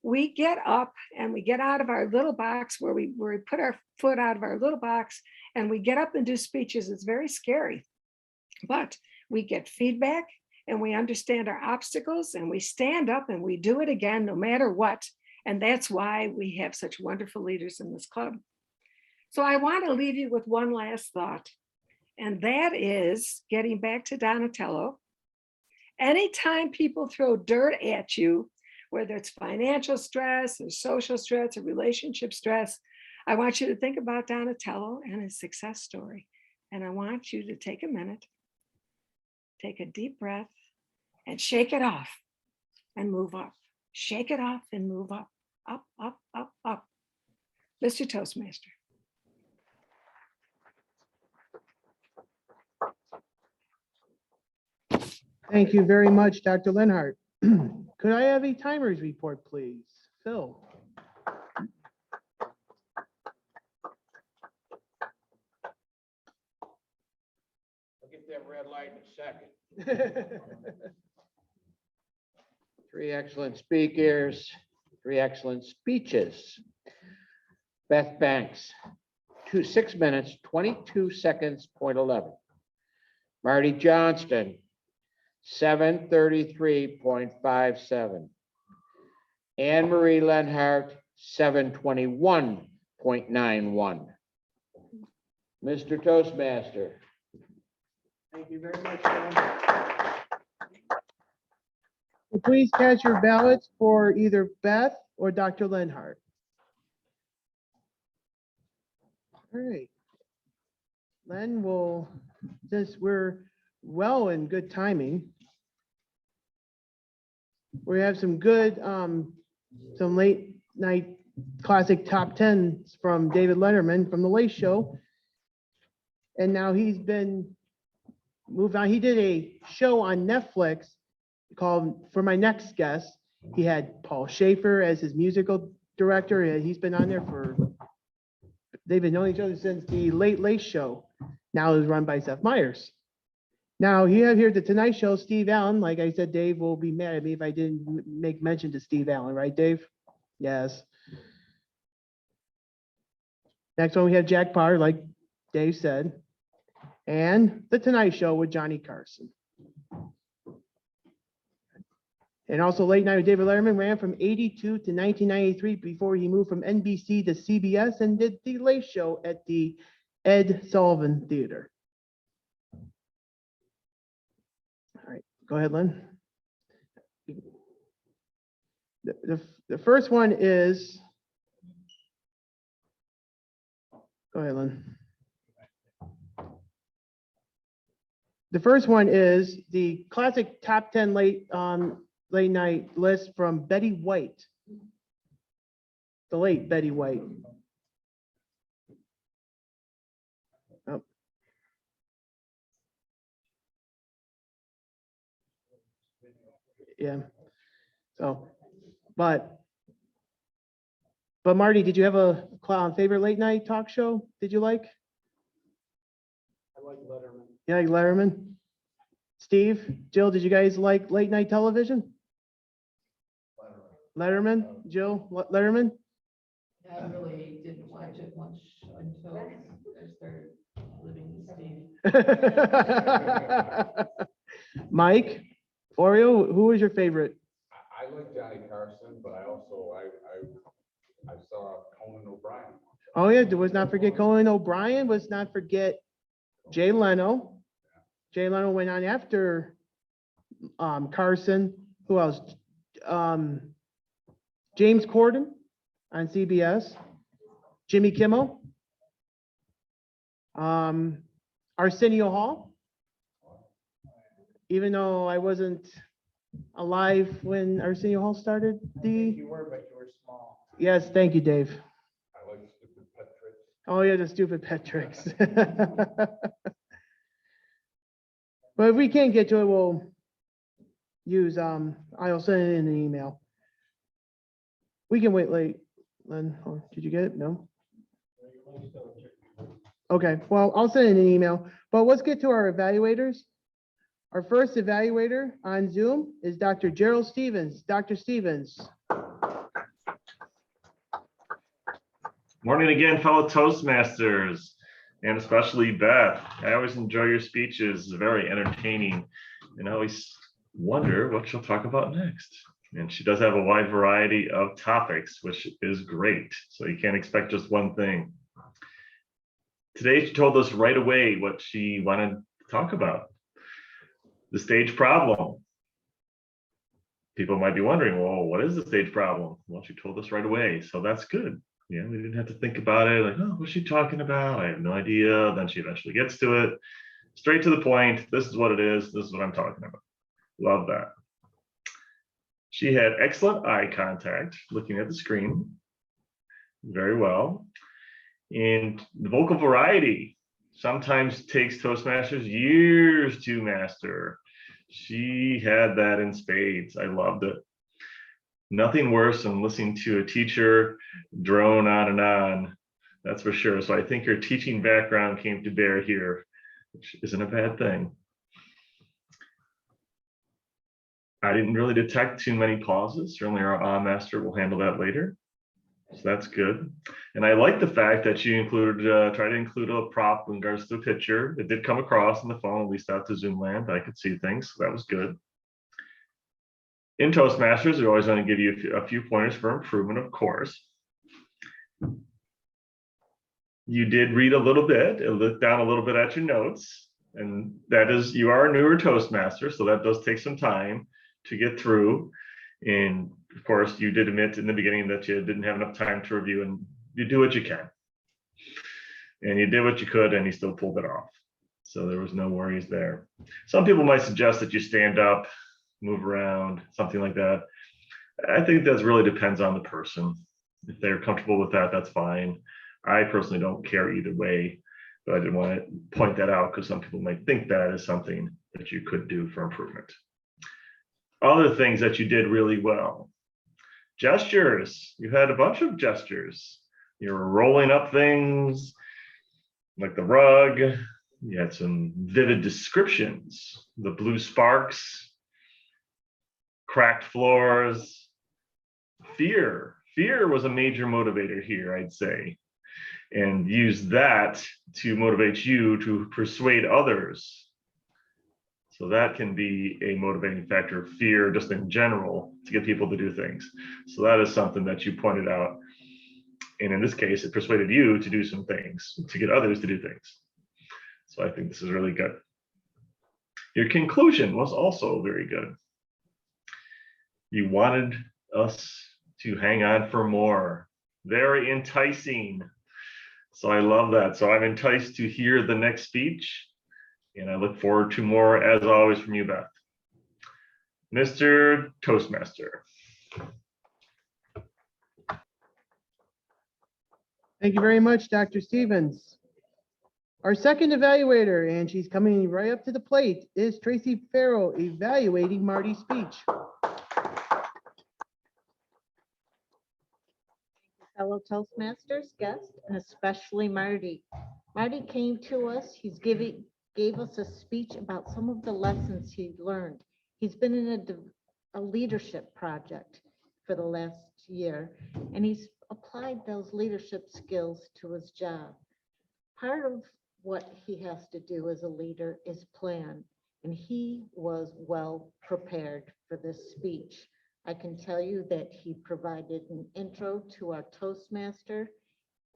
we get up and we get out of our little box where we put our foot out of our little box and we get up and do speeches. It's very scary, but we get feedback and we understand our obstacles and we stand up and we do it again, no matter what. And that's why we have such wonderful leaders in this club. So I want to leave you with one last thought, and that is getting back to Donatello. Anytime people throw dirt at you, whether it's financial stress or social stress or relationship stress, I want you to think about Donatello and his success story. And I want you to take a minute, take a deep breath, and shake it off and move up. Shake it off and move up, up, up, up, up. Mr. Toastmaster. Thank you very much, Dr. Lenhart. Could I have a timers report, please? Phil? I'll get that red light in a second. 3 excellent speakers, 3 excellent speeches. Beth Banks, 6 minutes, 22 seconds, .11. Marty Johnston, 7:33.57. Anne Marie Lenhart, 7:21.91. Mr. Toastmaster. Thank you very much, Phil. Please cast your ballots for either Beth or Dr. Lenhart. All right. Len will, since we're well in good timing, we have some good, some late night classic top 10s from David Letterman from The Late Show. And now he's been moved on. He did a show on Netflix called For My Next Guest. He had Paul Schaefer as his musical director. He's been on there for, they've been knowing each other since the Late Late Show. Now it's run by Seth Meyers. Now you have here the Tonight Show, Steve Allen. Like I said, Dave will be mad at me if I didn't make mention to Steve Allen, right, Dave? Yes. Next one, we have Jack Parr, like Dave said, and the Tonight Show with Johnny Carson. And also Late Night with David Letterman ran from 82 to 1993 before he moved from NBC to CBS and did the Late Show at the Ed Sullivan Theater. All right, go ahead, Len. The first one is, go ahead, Len. The first one is the classic top 10 late night list from Betty White. The late Betty White. Oh. Yeah. So, but Marty, did you have a favorite late night talk show? Did you like? I like Letterman. Yeah, like Letterman. Steve, Jill, did you guys like late night television? Letterman, Jill, Letterman? I really didn't watch it much until I started living with Steve. Mike, Florio, who was your favorite? I like Johnny Carson, but I also, I saw Conan O'Brien. Oh yeah, let's not forget Conan O'Brien. Let's not forget Jay Leno. Jay Leno went on after Carson. Who else? James Corden on CBS. Jimmy Kimmel. Arsenio Hall. Even though I wasn't alive when Arsenio Hall started the. You were, but you were small. Yes, thank you, Dave. I like stupid pet tricks. Oh yeah, the stupid pet tricks. But if we can't get to it, we'll use, I'll send it in an email. We can wait late, Len. Oh, did you get it? No? Okay, well, I'll send it in an email, but let's get to our evaluators. Our first evaluator on Zoom is Dr. Gerald Stevens. Dr. Stevens. Morning again, fellow Toastmasters, and especially Beth. I always enjoy your speeches, very entertaining, and I always wonder what she'll talk about next. And she does have a wide variety of topics, which is great. So you can't expect just one thing. Today, she told us right away what she wanted to talk about. The stage problem. People might be wondering, well, what is the stage problem? Well, she told us right away, so that's good. Yeah, we didn't have to think about it, like, oh, what's she talking about? I have no idea. Then she eventually gets to it. Straight to the point. This is what it is. This is what I'm talking about. Love that. She had excellent eye contact, looking at the screen very well. And the vocal variety sometimes takes Toastmasters years to master. She had that in spades. I loved it. Nothing worse than listening to a teacher drone on and on, that's for sure. So I think your teaching background came to bear here, which isn't a bad thing. I didn't really detect too many pauses. Certainly our master will handle that later. So that's good. And I like the fact that you included, try to include a prop in regards to the picture. It did come across on the phone, at least out to Zoom land. I could see things, so that was good. In Toastmasters, we always want to give you a few pointers for improvement, of course. You did read a little bit, and look down a little bit at your notes, and that is, you are a newer Toastmaster, so that does take some time to get through. And of course, you did admit in the beginning that you didn't have enough time to review, and you do what you can. And you did what you could, and you still pulled it off. So there was no worries there. Some people might suggest that you stand up, move around, something like that. I think that really depends on the person. If they're comfortable with that, that's fine. I personally don't care either way, but I did want to point that out because some people might think that is something that you could do for improvement. Other things that you did really well. Gestures. You had a bunch of gestures. You were rolling up things like the rug. You had some vivid descriptions. The blue sparks, cracked floors, fear. Fear was a major motivator here, I'd say, and use that to motivate you to persuade others. So that can be a motivating factor, fear just in general, to get people to do things. So that is something that you pointed out. And in this case, it persuaded you to do some things, to get others to do things. So I think this is really good. Your conclusion was also very good. You wanted us to hang on for more. Very enticing. So I love that. So I'm enticed to hear the next speech, and I look forward to more, as always, from you, Beth. Mr. Toastmaster. Thank you very much, Dr. Stevens. Our second evaluator, and she's coming right up to the plate, is Tracy Farrell, evaluating Marty's speech. Fellow Toastmasters, guests, and especially Marty. Marty came to us, gave us a speech about some of the lessons he learned. He's been in a leadership project for the last year, and he's applied those leadership skills to his job. Part of what he has to do as a leader is plan, and he was well prepared for this speech. I can tell you that he provided an intro to our Toastmaster.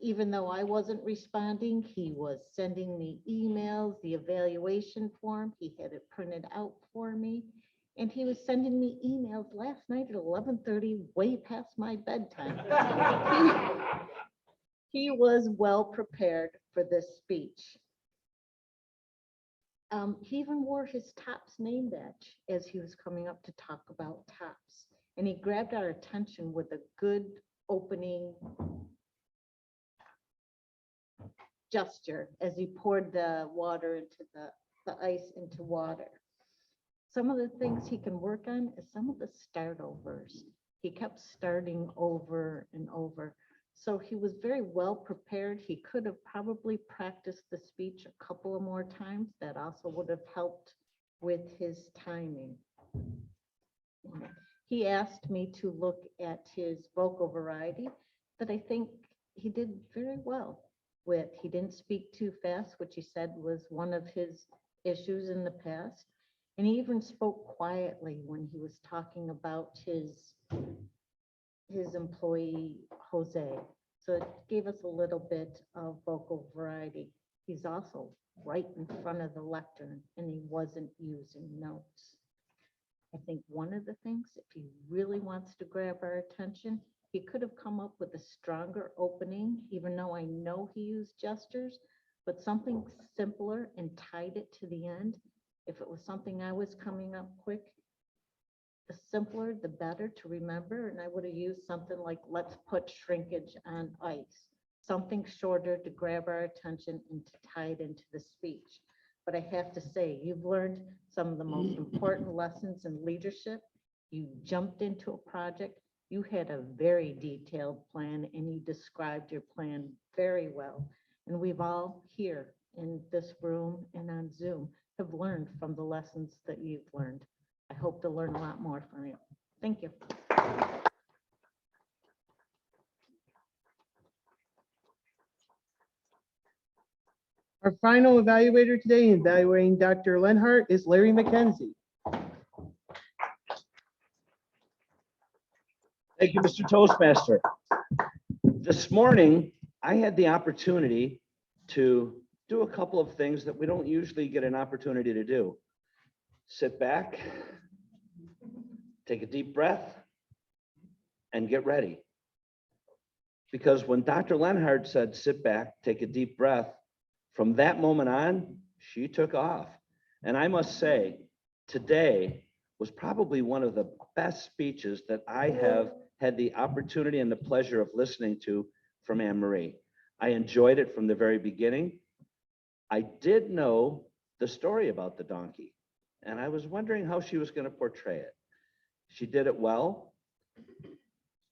Even though I wasn't responding, he was sending me emails, the evaluation form. He had it printed out for me. And he was sending me emails last night at 11:30, way past my bedtime. He was well prepared for this speech. He even wore his TOPS name badge as he was coming up to talk about TOPS. And he grabbed our attention with a good opening gesture as he poured the water into the ice into water. Some of the things he can work on is some of the start overs. He kept starting over and over. So he was very well prepared. He could have probably practiced the speech a couple of more times. That also would have helped with his timing. He asked me to look at his vocal variety, but I think he did very well with, he didn't speak too fast, which he said was one of his issues in the past. And he even spoke quietly when he was talking about his employee, Jose. So it gave us a little bit of vocal variety. He's also right in front of the lectern and he wasn't using notes. I think one of the things, if he really wants to grab our attention, he could have come up with a stronger opening, even though I know he used gestures, but something simpler and tied it to the end. If it was something I was coming up quick, the simpler, the better to remember. And I would have used something like, let's put shrinkage on ice, something shorter to grab our attention and to tie it into the speech. But I have to say, you've learned some of the most important lessons in leadership. You jumped into a project. You had a very detailed plan and you described your plan very well. And we've all here in this room and on Zoom have learned from the lessons that you've learned. I hope to learn a lot more from you. Thank you. Our final evaluator today, evaluating Dr. Lenhart, is Larry McKenzie. Thank you, Mr. Toastmaster. This morning, I had the opportunity to do a couple of things that we don't usually get an opportunity to do. Sit back, take a deep breath, and get ready. Because when Dr. Lenhart said, sit back, take a deep breath, from that moment on, she took off. And I must say, today was probably one of the best speeches that I have had the opportunity and the pleasure of listening to from Anne Marie. I enjoyed it from the very beginning. I did know the story about the donkey, and I was wondering how she was going to portray it. She did it well.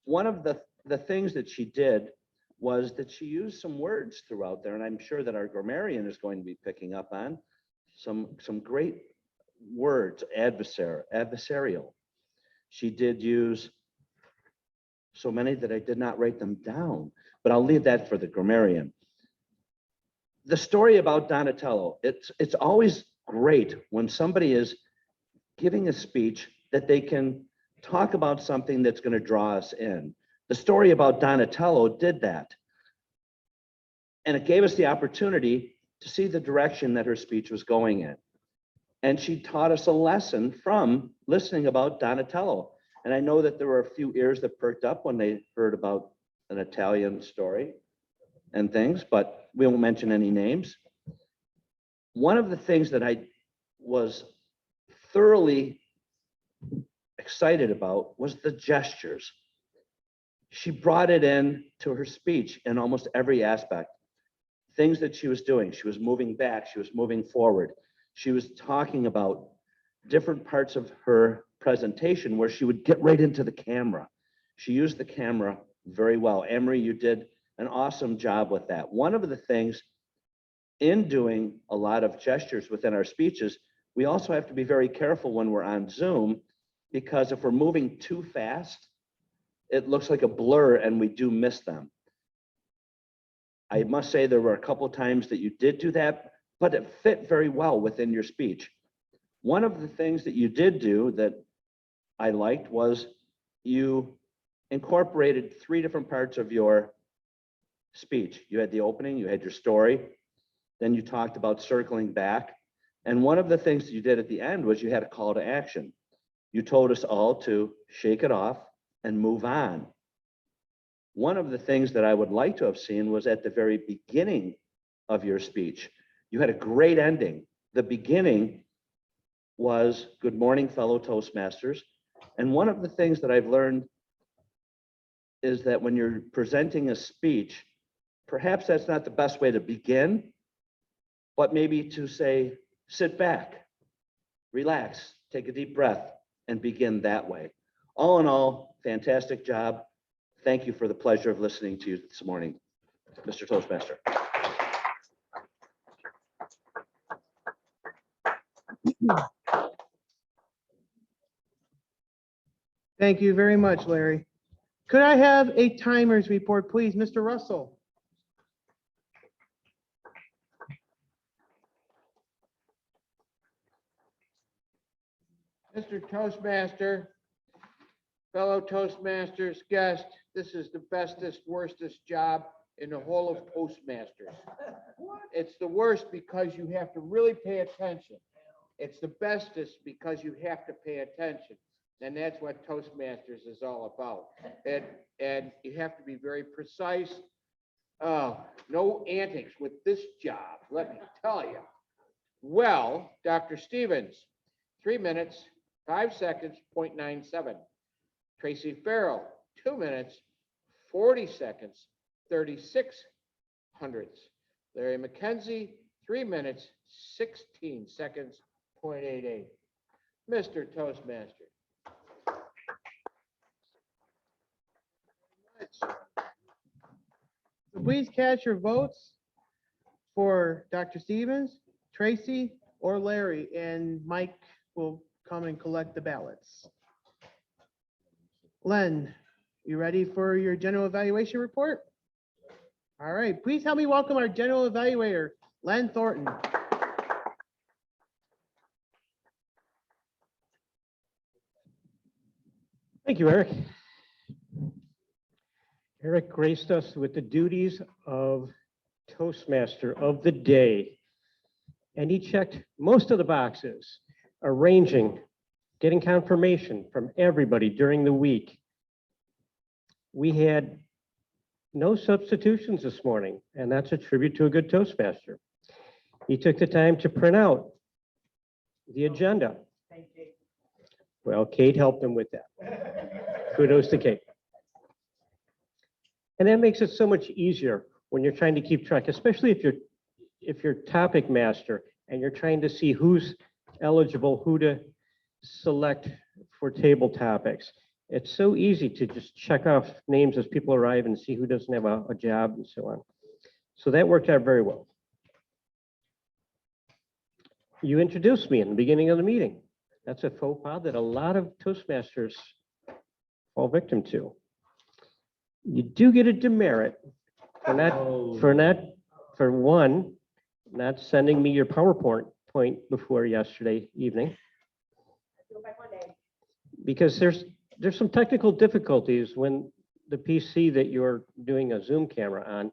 One of the things that she did was that she used some words throughout there, and I'm sure that our grammarian is going to be picking up on some great words, adversarial. She did use so many that I did not write them down, but I'll leave that for the grammarian. The story about Donatello, it's always great when somebody is giving a speech that they can talk about something that's going to draw us in. The story about Donatello did that. And it gave us the opportunity to see the direction that her speech was going in. And she taught us a lesson from listening about Donatello. And I know that there were a few ears that perked up when they heard about an Italian story and things, but we won't mention any names. One of the things that I was thoroughly excited about was the gestures. She brought it in to her speech in almost every aspect. Things that she was doing. She was moving back, she was moving forward. She was talking about different parts of her presentation where she would get right into the camera. She used the camera very well. Anne-Marie, you did an awesome job with that. One of the things in doing a lot of gestures within our speeches, we also have to be very careful when we're on Zoom, because if we're moving too fast, it looks like a blur and we do miss them. I must say there were a couple of times that you did do that, but it fit very well within your speech. One of the things that you did do that I liked was you incorporated 3 different parts of your speech. You had the opening, you had your story, then you talked about circling back. And one of the things that you did at the end was you had a call to action. You told us all to shake it off and move on. One of the things that I would like to have seen was at the very beginning of your speech. You had a great ending. The beginning was, good morning, fellow Toastmasters. And one of the things that I've learned is that when you're presenting a speech, perhaps that's not the best way to begin, but maybe to say, sit back, relax, take a deep breath, and begin that way. All in all, fantastic job. Thank you for the pleasure of listening to you this morning, Mr. Toastmaster. Thank you very much, Larry. Could I have a timers report, please, Mr. Russell? Mr. Toastmaster, fellow Toastmasters, guest, this is the bestest, worstest job in the whole of Toastmasters. It's the worst because you have to really pay attention. It's the bestest because you have to pay attention. And that's what Toastmasters is all about. And you have to be very precise. No antics with this job, let me tell you. Well, Dr. Stevens, 3 minutes, 5 seconds, 0.97. Tracy Farrell, 2 minutes, 40 seconds, 36 hundredths. Larry McKenzie, 3 minutes, 16 seconds, 0.88. Mr. Toastmaster. So please cast your votes for Dr. Stevens, Tracy, or Larry, and Mike will come and collect the ballots. Len, you ready for your general evaluation report? All right, please help me welcome our general evaluator, Len Thornton. Thank you, Eric. Eric graced us with the duties of Toastmaster of the day. And he checked most of the boxes, arranging, getting confirmation from everybody during the week. We had no substitutions this morning, and that's a tribute to a good Toastmaster. He took the time to print out the agenda. Well, Kate helped him with that. Kudos to Kate. And that makes it so much easier when you're trying to keep track, especially if you're topic master and you're trying to see who's eligible, who to select for table topics. It's so easy to just check off names as people arrive and see who doesn't have a job and so on. So that worked out very well. You introduced me in the beginning of the meeting. That's a faux pas that a lot of Toastmasters fall victim to. You do get a demerit for one, not sending me your PowerPoint before yesterday evening. Because there's some technical difficulties when the PC that you're doing a Zoom camera on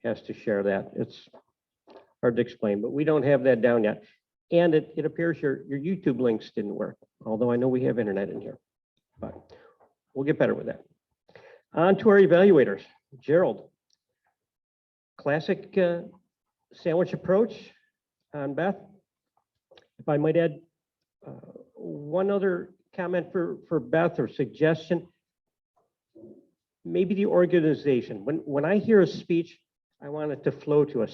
has to share that. It's hard to explain, but we don't have that down yet. And it appears your YouTube links didn't work, although I know we have internet in here, but we'll get better with that. On to our evaluators. Gerald, classic sandwich approach on Beth. If I might add one other comment for Beth or suggestion, maybe the organization. When I hear a speech, I want it to flow to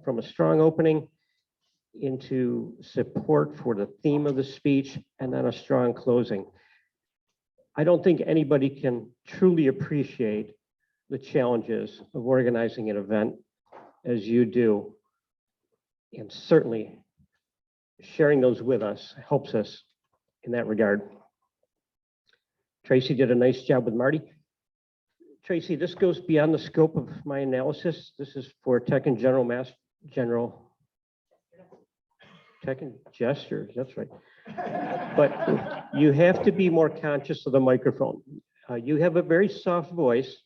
from a strong opening into support for the theme of the speech and then a strong closing. I don't think anybody can truly appreciate the challenges of organizing an event as you do. And certainly sharing those with us helps us in that regard. Tracy did a nice job with Marty. Tracy, this goes beyond the scope of my analysis. This is for tech and tech and gestures, that's right. But you have to be more conscious of the microphone. You have a very soft voice,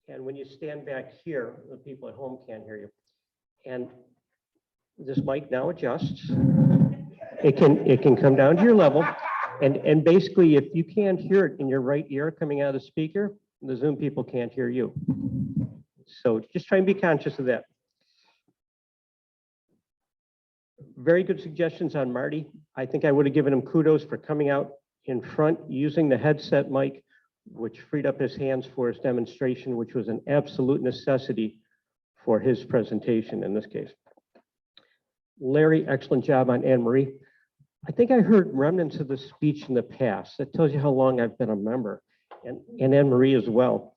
and when you stand back here, the people at home can't hear you. And this mic now adjusts. It can come down to your level, and basically, if you can't hear it in your right ear coming out of the speaker, the Zoom people can't hear you. So just try and be conscious of that. Very good suggestions on Marty. I think I would have given him kudos for coming out in front using the headset mic, which freed up his hands for his demonstration, which was an absolute necessity for his presentation in this case. Larry, excellent job on Anne Marie. I think I heard remnants of the speech in the past. That tells you how long I've been a member, and Anne Marie as well.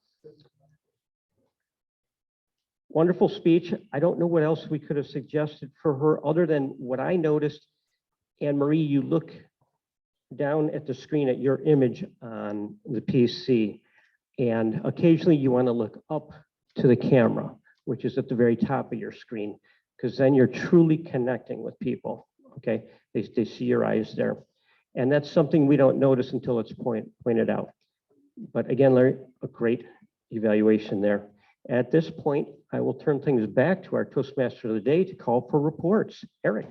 Wonderful speech. I don't know what else we could have suggested for her other than what I noticed. Anne Marie, you look down at the screen at your image on the PC, And occasionally you want to look up to the camera, which is at the very top of your screen, because then you're truly connecting with people, okay? They see your eyes there. And that's something we don't notice until it's pointed out. But again, Larry, a great evaluation there. At this point, I will turn things back to our Toastmaster of the day to call for reports. Eric.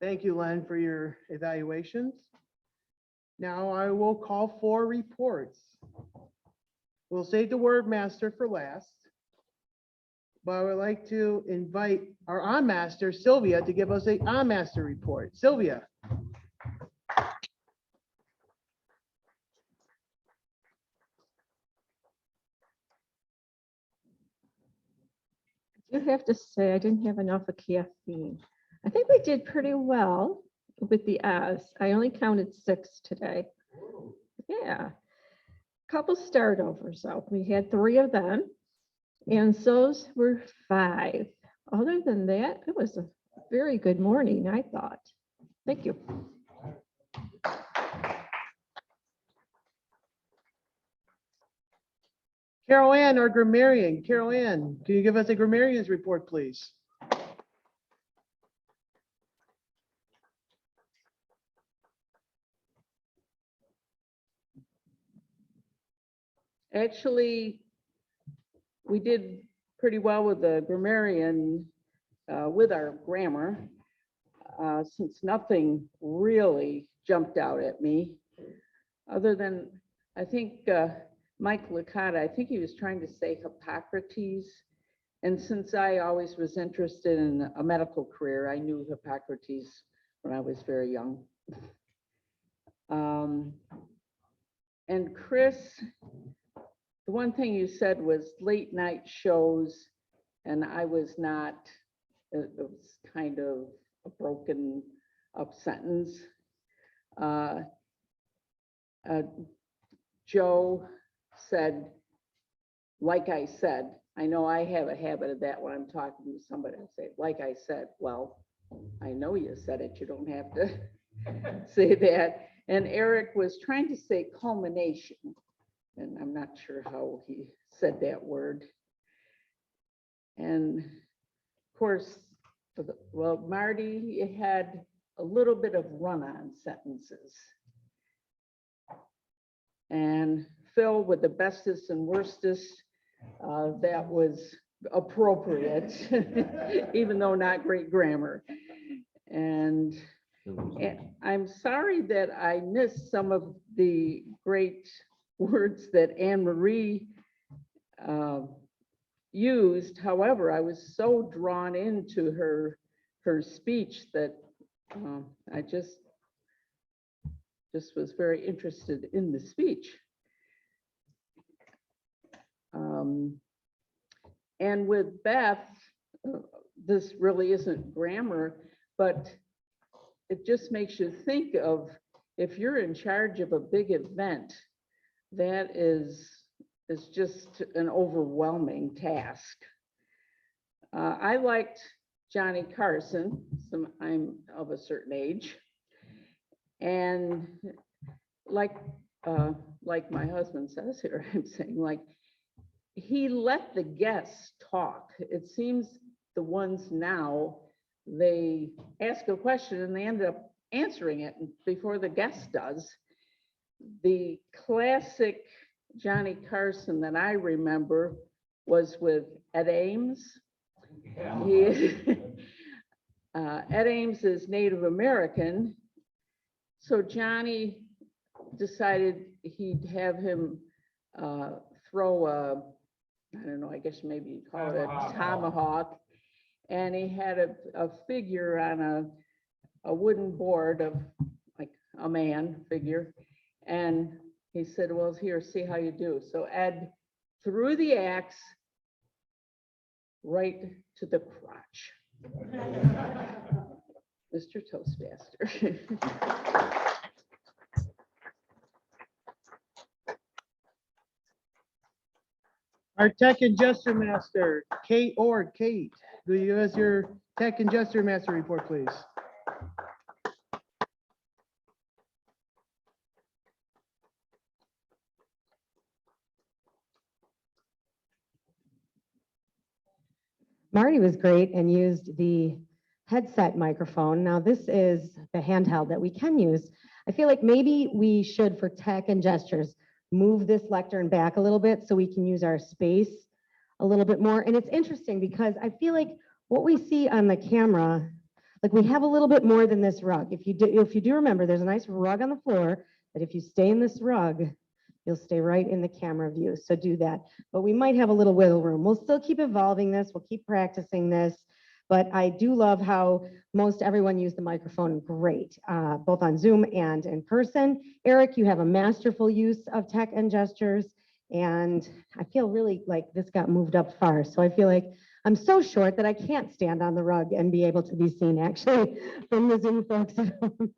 Thank you, Len, for your evaluations. Now I will call for reports. We'll save the word master for last, but I would like to invite our on-master, Sylvia, to give us a on-master report. Sylvia. I do have to say, I didn't have enough of caffeine. I think we did pretty well with the S. I only counted 6 today. Yeah. Couple startovers though. We had 3 of them, and those were 5. Other than that, it was a very good morning, I thought. Thank you. Carol Ann, our grammarian. Carol Ann, can you give us a grammarian's report, please? Actually, we did pretty well with the grammarian, with our grammar, since nothing really jumped out at me, other than, I think, Mike Licata, I think he was trying to say Hippocrates. And since I always was interested in a medical career, I knew Hippocrates when I was very young. And Chris, the one thing you said was late night shows, and I was not, it was kind of a broken up sentence. Joe said, like I said. I know I have a habit of that when I'm talking to somebody. I say, like I said. Well, I know you said it. You don't have to say that. And Eric was trying to say culmination, and I'm not sure how he said that word. And of course, well, Marty, you had a little bit of run-on sentences. And Phil with the bestest and worstest, that was appropriate, even though not great grammar. And I'm sorry that I missed some of the great words that Anne Marie used. However, I was so drawn into her speech that I just was very interested in the speech. And with Beth, this really isn't grammar, but it just makes you think of, if you're in charge of a big event, that is just an overwhelming task. I liked Johnny Carson, I'm of a certain age, and like my husband says here, I'm saying, like, he let the guests talk. It seems the ones now, they ask a question and they end up answering it before the guest does. The classic Johnny Carson that I remember was with Ed Ames. Ed Ames is Native American, so Johnny decided he'd have him throw a, I don't know, I guess maybe you'd call it a tomahawk, and he had a figure on a wooden board of like a man figure, and he said, well, here, see how you do. So Ed threw the axe right to the crotch. Mr. Toastmaster. Our tech and gesture master, Kate Ord. Kate, will you give us your tech and gesture master report, please? Marty was great and used the headset microphone. Now this is the handheld that we can use. I feel like maybe we should, for tech and gestures, move this lectern back a little bit so we can use our space a little bit more. And it's interesting because I feel like what we see on the camera, like we have a little bit more than this rug. If you do remember, there's a nice rug on the floor, that if you stay in this rug, you'll stay right in the camera view. So do that. But we might have a little wiggle room. We'll still keep evolving this. We'll keep practicing this. But I do love how most everyone used the microphone great, both on Zoom and in person. Eric, you have a masterful use of tech and gestures. And I feel really like this got moved up far. So I feel like I'm so short that I can't stand on the rug and be able to be seen actually from the Zoom folks at home.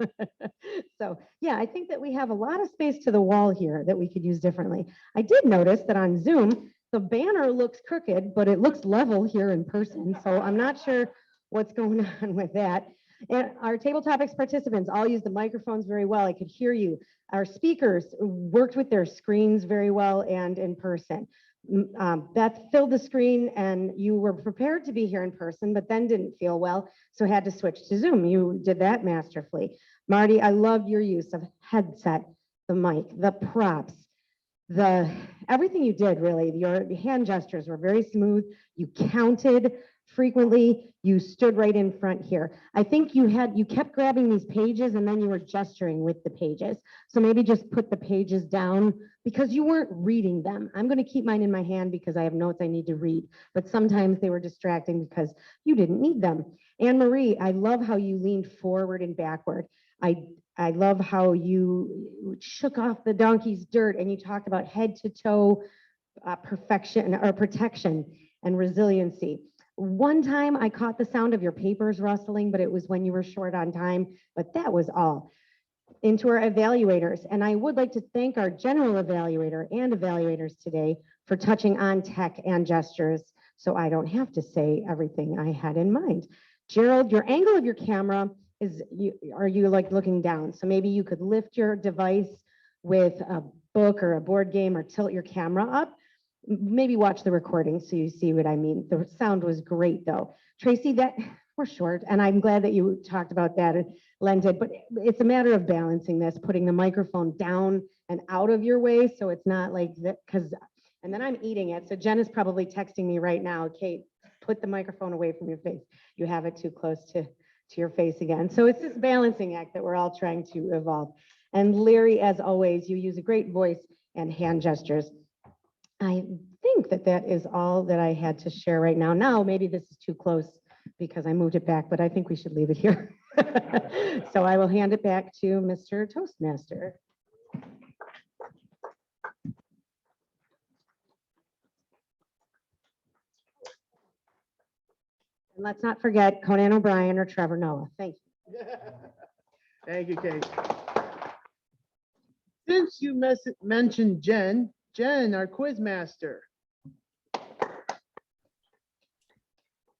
So yeah, I think that we have a lot of space to the wall here that we could use differently. I did notice that on Zoom, the banner looks crooked, but it looks level here in person. So I'm not sure what's going on with that. And our table topics participants all used the microphones very well. I could hear you. Our speakers worked with their screens very well and in person. Beth filled the screen and you were prepared to be here in person, but then didn't feel well, so had to switch to Zoom. You did that masterfully. Marty, I loved your use of headset, the mic, the props, everything you did really. Your hand gestures were very smooth. You counted frequently. You stood right in front here. I think you kept grabbing these pages and then you were gesturing with the pages. So maybe just put the pages down because you weren't reading them. I'm going to keep mine in my hand because I have notes I need to read, but sometimes they were distracting because you didn't need them. Anne Marie, I love how you leaned forward and backward. I love how you shook off the donkey's dirt and you talked about head to toe perfection or protection and resiliency. One time I caught the sound of your papers rustling, but it was when you were short on time, but that was all. Into our evaluators, and I would like to thank our general evaluator and evaluators today for touching on tech and gestures, so I don't have to say everything I had in mind. Gerald, your angle of your camera are you like looking down? So maybe you could lift your device with a book or a board game or tilt your camera up. Maybe watch the recording so you see what I mean. The sound was great though. Tracy, we're short, and I'm glad that you talked about that, Len did, but it's a matter of balancing this, putting the microphone down and out of your way so it's not like that, and then I'm eating it. So Jen is probably texting me right now, Kate, put the microphone away from your face. You have it too close to your face again. So it's this balancing act that we're all trying to evolve. And Larry, as always, you use a great voice and hand gestures. I think that is all that I had to share right now. Now, maybe this is too close because I moved it back, but I think we should leave it here. So I will hand it back to Mr. Toastmaster. And let's not forget Conan O'Brien or Trevor Noah. Thank you. Thank you, Kate. Since you mentioned Jen, our quiz master.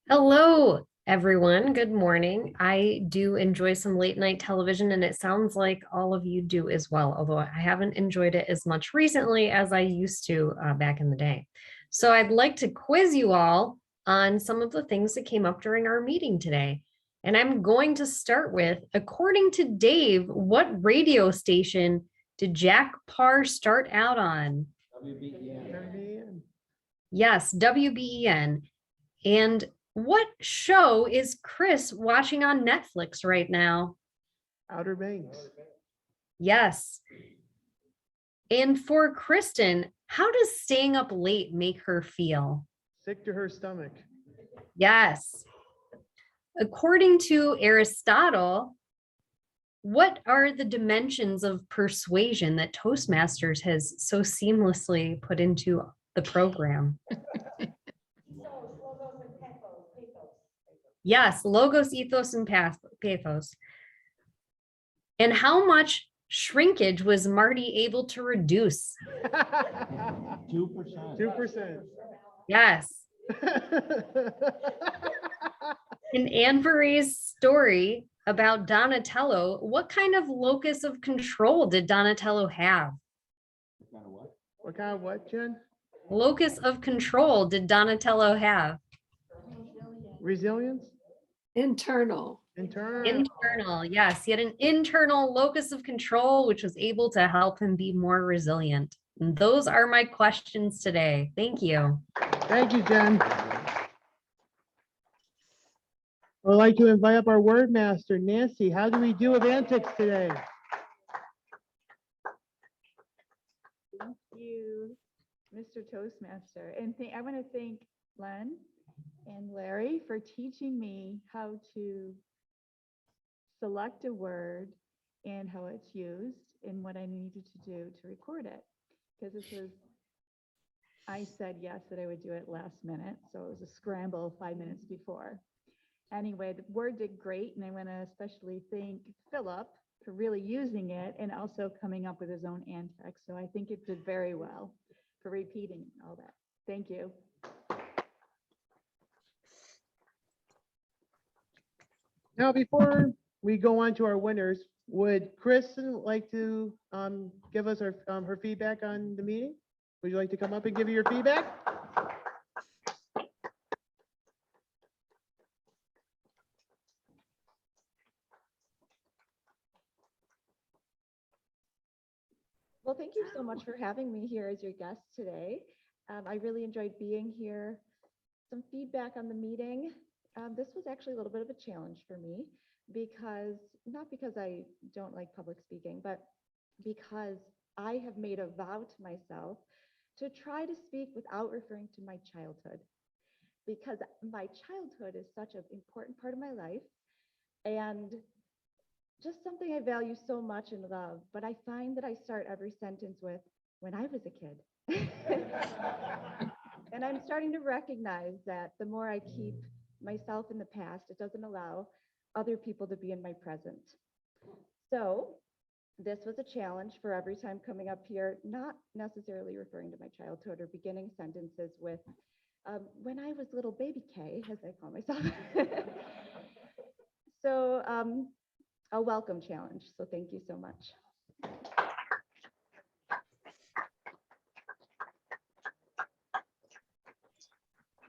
Hello, everyone. Good morning. I do enjoy some late night television, and it sounds like all of you do as well, although I haven't enjoyed it as much recently as I used to back in the day. So I'd like to quiz you all on some of the things that came up during our meeting today. And I'm going to start with, according to Dave, what radio station did Jack Parr start out on? WBEN. Yes, WBEN. And what show is Chris watching on Netflix right now? Outer Banks. Yes. And for Kristen, how does staying up late make her feel? Sick to her stomach. Yes. According to Aristotle, what are the dimensions of persuasion that Toastmasters has so seamlessly put into the program? Yes, logos, ethos, and pathos. And how much shrinkage was Marty able to reduce? 2%. 2%. Yes. In Anne Marie's story about Donatello, what kind of locus of control did Donatello have? What kind of what, Jen? Locus of control did Donatello have? Resilience? Internal. Internal, yes. He had an internal locus of control, which was able to help him be more resilient. And those are my questions today. Thank you. Thank you, Jen. I'd like to invite up our word master, Nancy. How do we do with antics today? Thank you, Mr. Toastmaster. And I want to thank Len and Larry for teaching me how to select a word and how it's used and what I needed to do to record it. Because I said yes that I would do it last minute, so it was a scramble 5 minutes before. Anyway, the word did great, and I want to especially thank Philip for really using it and also coming up with his own antics. So I think it did very well for repeating all that. Thank you. Now, before we go on to our winners, would Kristen like to give us her feedback on the meeting? Would you like to come up and give your feedback? Well, thank you so much for having me here as your guest today. I really enjoyed being here. Some feedback on the meeting. This was actually a little bit of a challenge for me not because I don't like public speaking, but because I have made a vow to myself to try to speak without referring to my childhood, because my childhood is such an important part of my life and just something I value so much and love. But I find that I start every sentence with, when I was a kid. And I'm starting to recognize that the more I keep myself in the past, it doesn't allow other people to be in my present. So this was a challenge for every time coming up here, not necessarily referring to my childhood or beginning sentences with, when I was little baby K, as I call myself. So a welcome challenge. So thank you so much.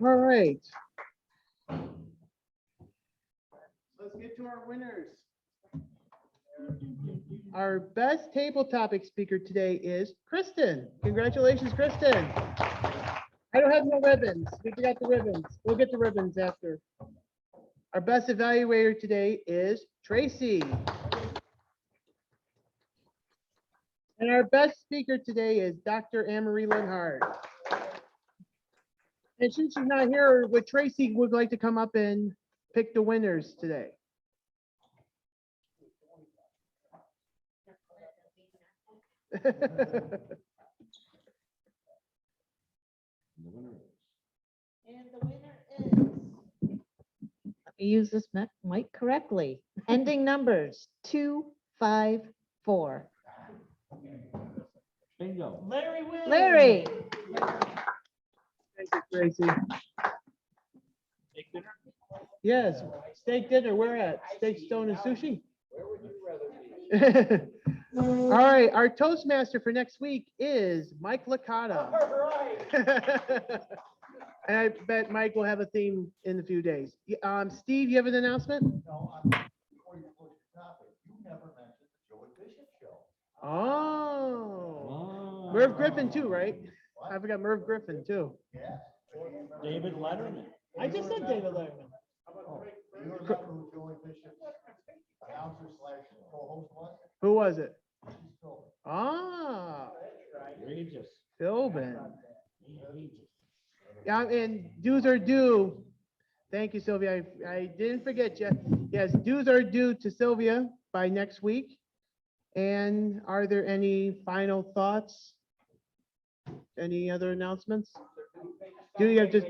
All right. Let's get to our winners. Our best table topic speaker today is Kristen. Congratulations, Kristen. I don't have no ribbons. We forgot the ribbons. We'll get the ribbons after. Our best evaluator today is Tracy. And our best speaker today is Dr. Anne-Marie Linhart. And since she's not here, would Tracy would like to come up and pick the winners today? And the winner is, let me use this mic correctly. Ending numbers 254. Bingo. Larry wins. Larry. Thank you, Tracy. Yes, steak dinner. Where at? Steak, stone, and sushi? Where would you rather be? All right, our Toastmaster for next week is Mike Licata. And I bet Mike will have a theme in a few days. Steve, you have an announcement? No, before you close your topic, you never mentioned the Joey Bishop show. Oh. Merv Griffin too, right? I forgot Merv Griffin too. Yes. David Letterman. I just said David Letterman. Do you remember who Joey Bishop's announcer slash co-host was? Who was it? She's Philbin. Ah, Regis. Philbin. Yeah, and dues are due. Thank you, Sylvia. I didn't forget you. Yes, dues are due to Sylvia by next week. And are there any final thoughts? Any other announcements? Do you have just?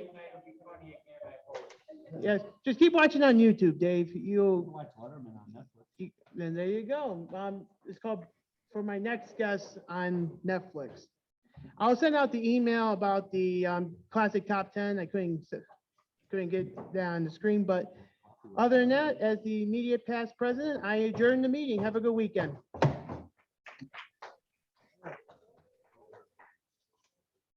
Yes, just keep watching on YouTube, Dave. You'll. Watch Letterman on Netflix. And there you go. It's called For My Next Guest on Netflix. I'll send out the email about the classic top 10. I couldn't get that on the screen, but other than that, as the immediate past president, I adjourn the meeting. Have a good weekend.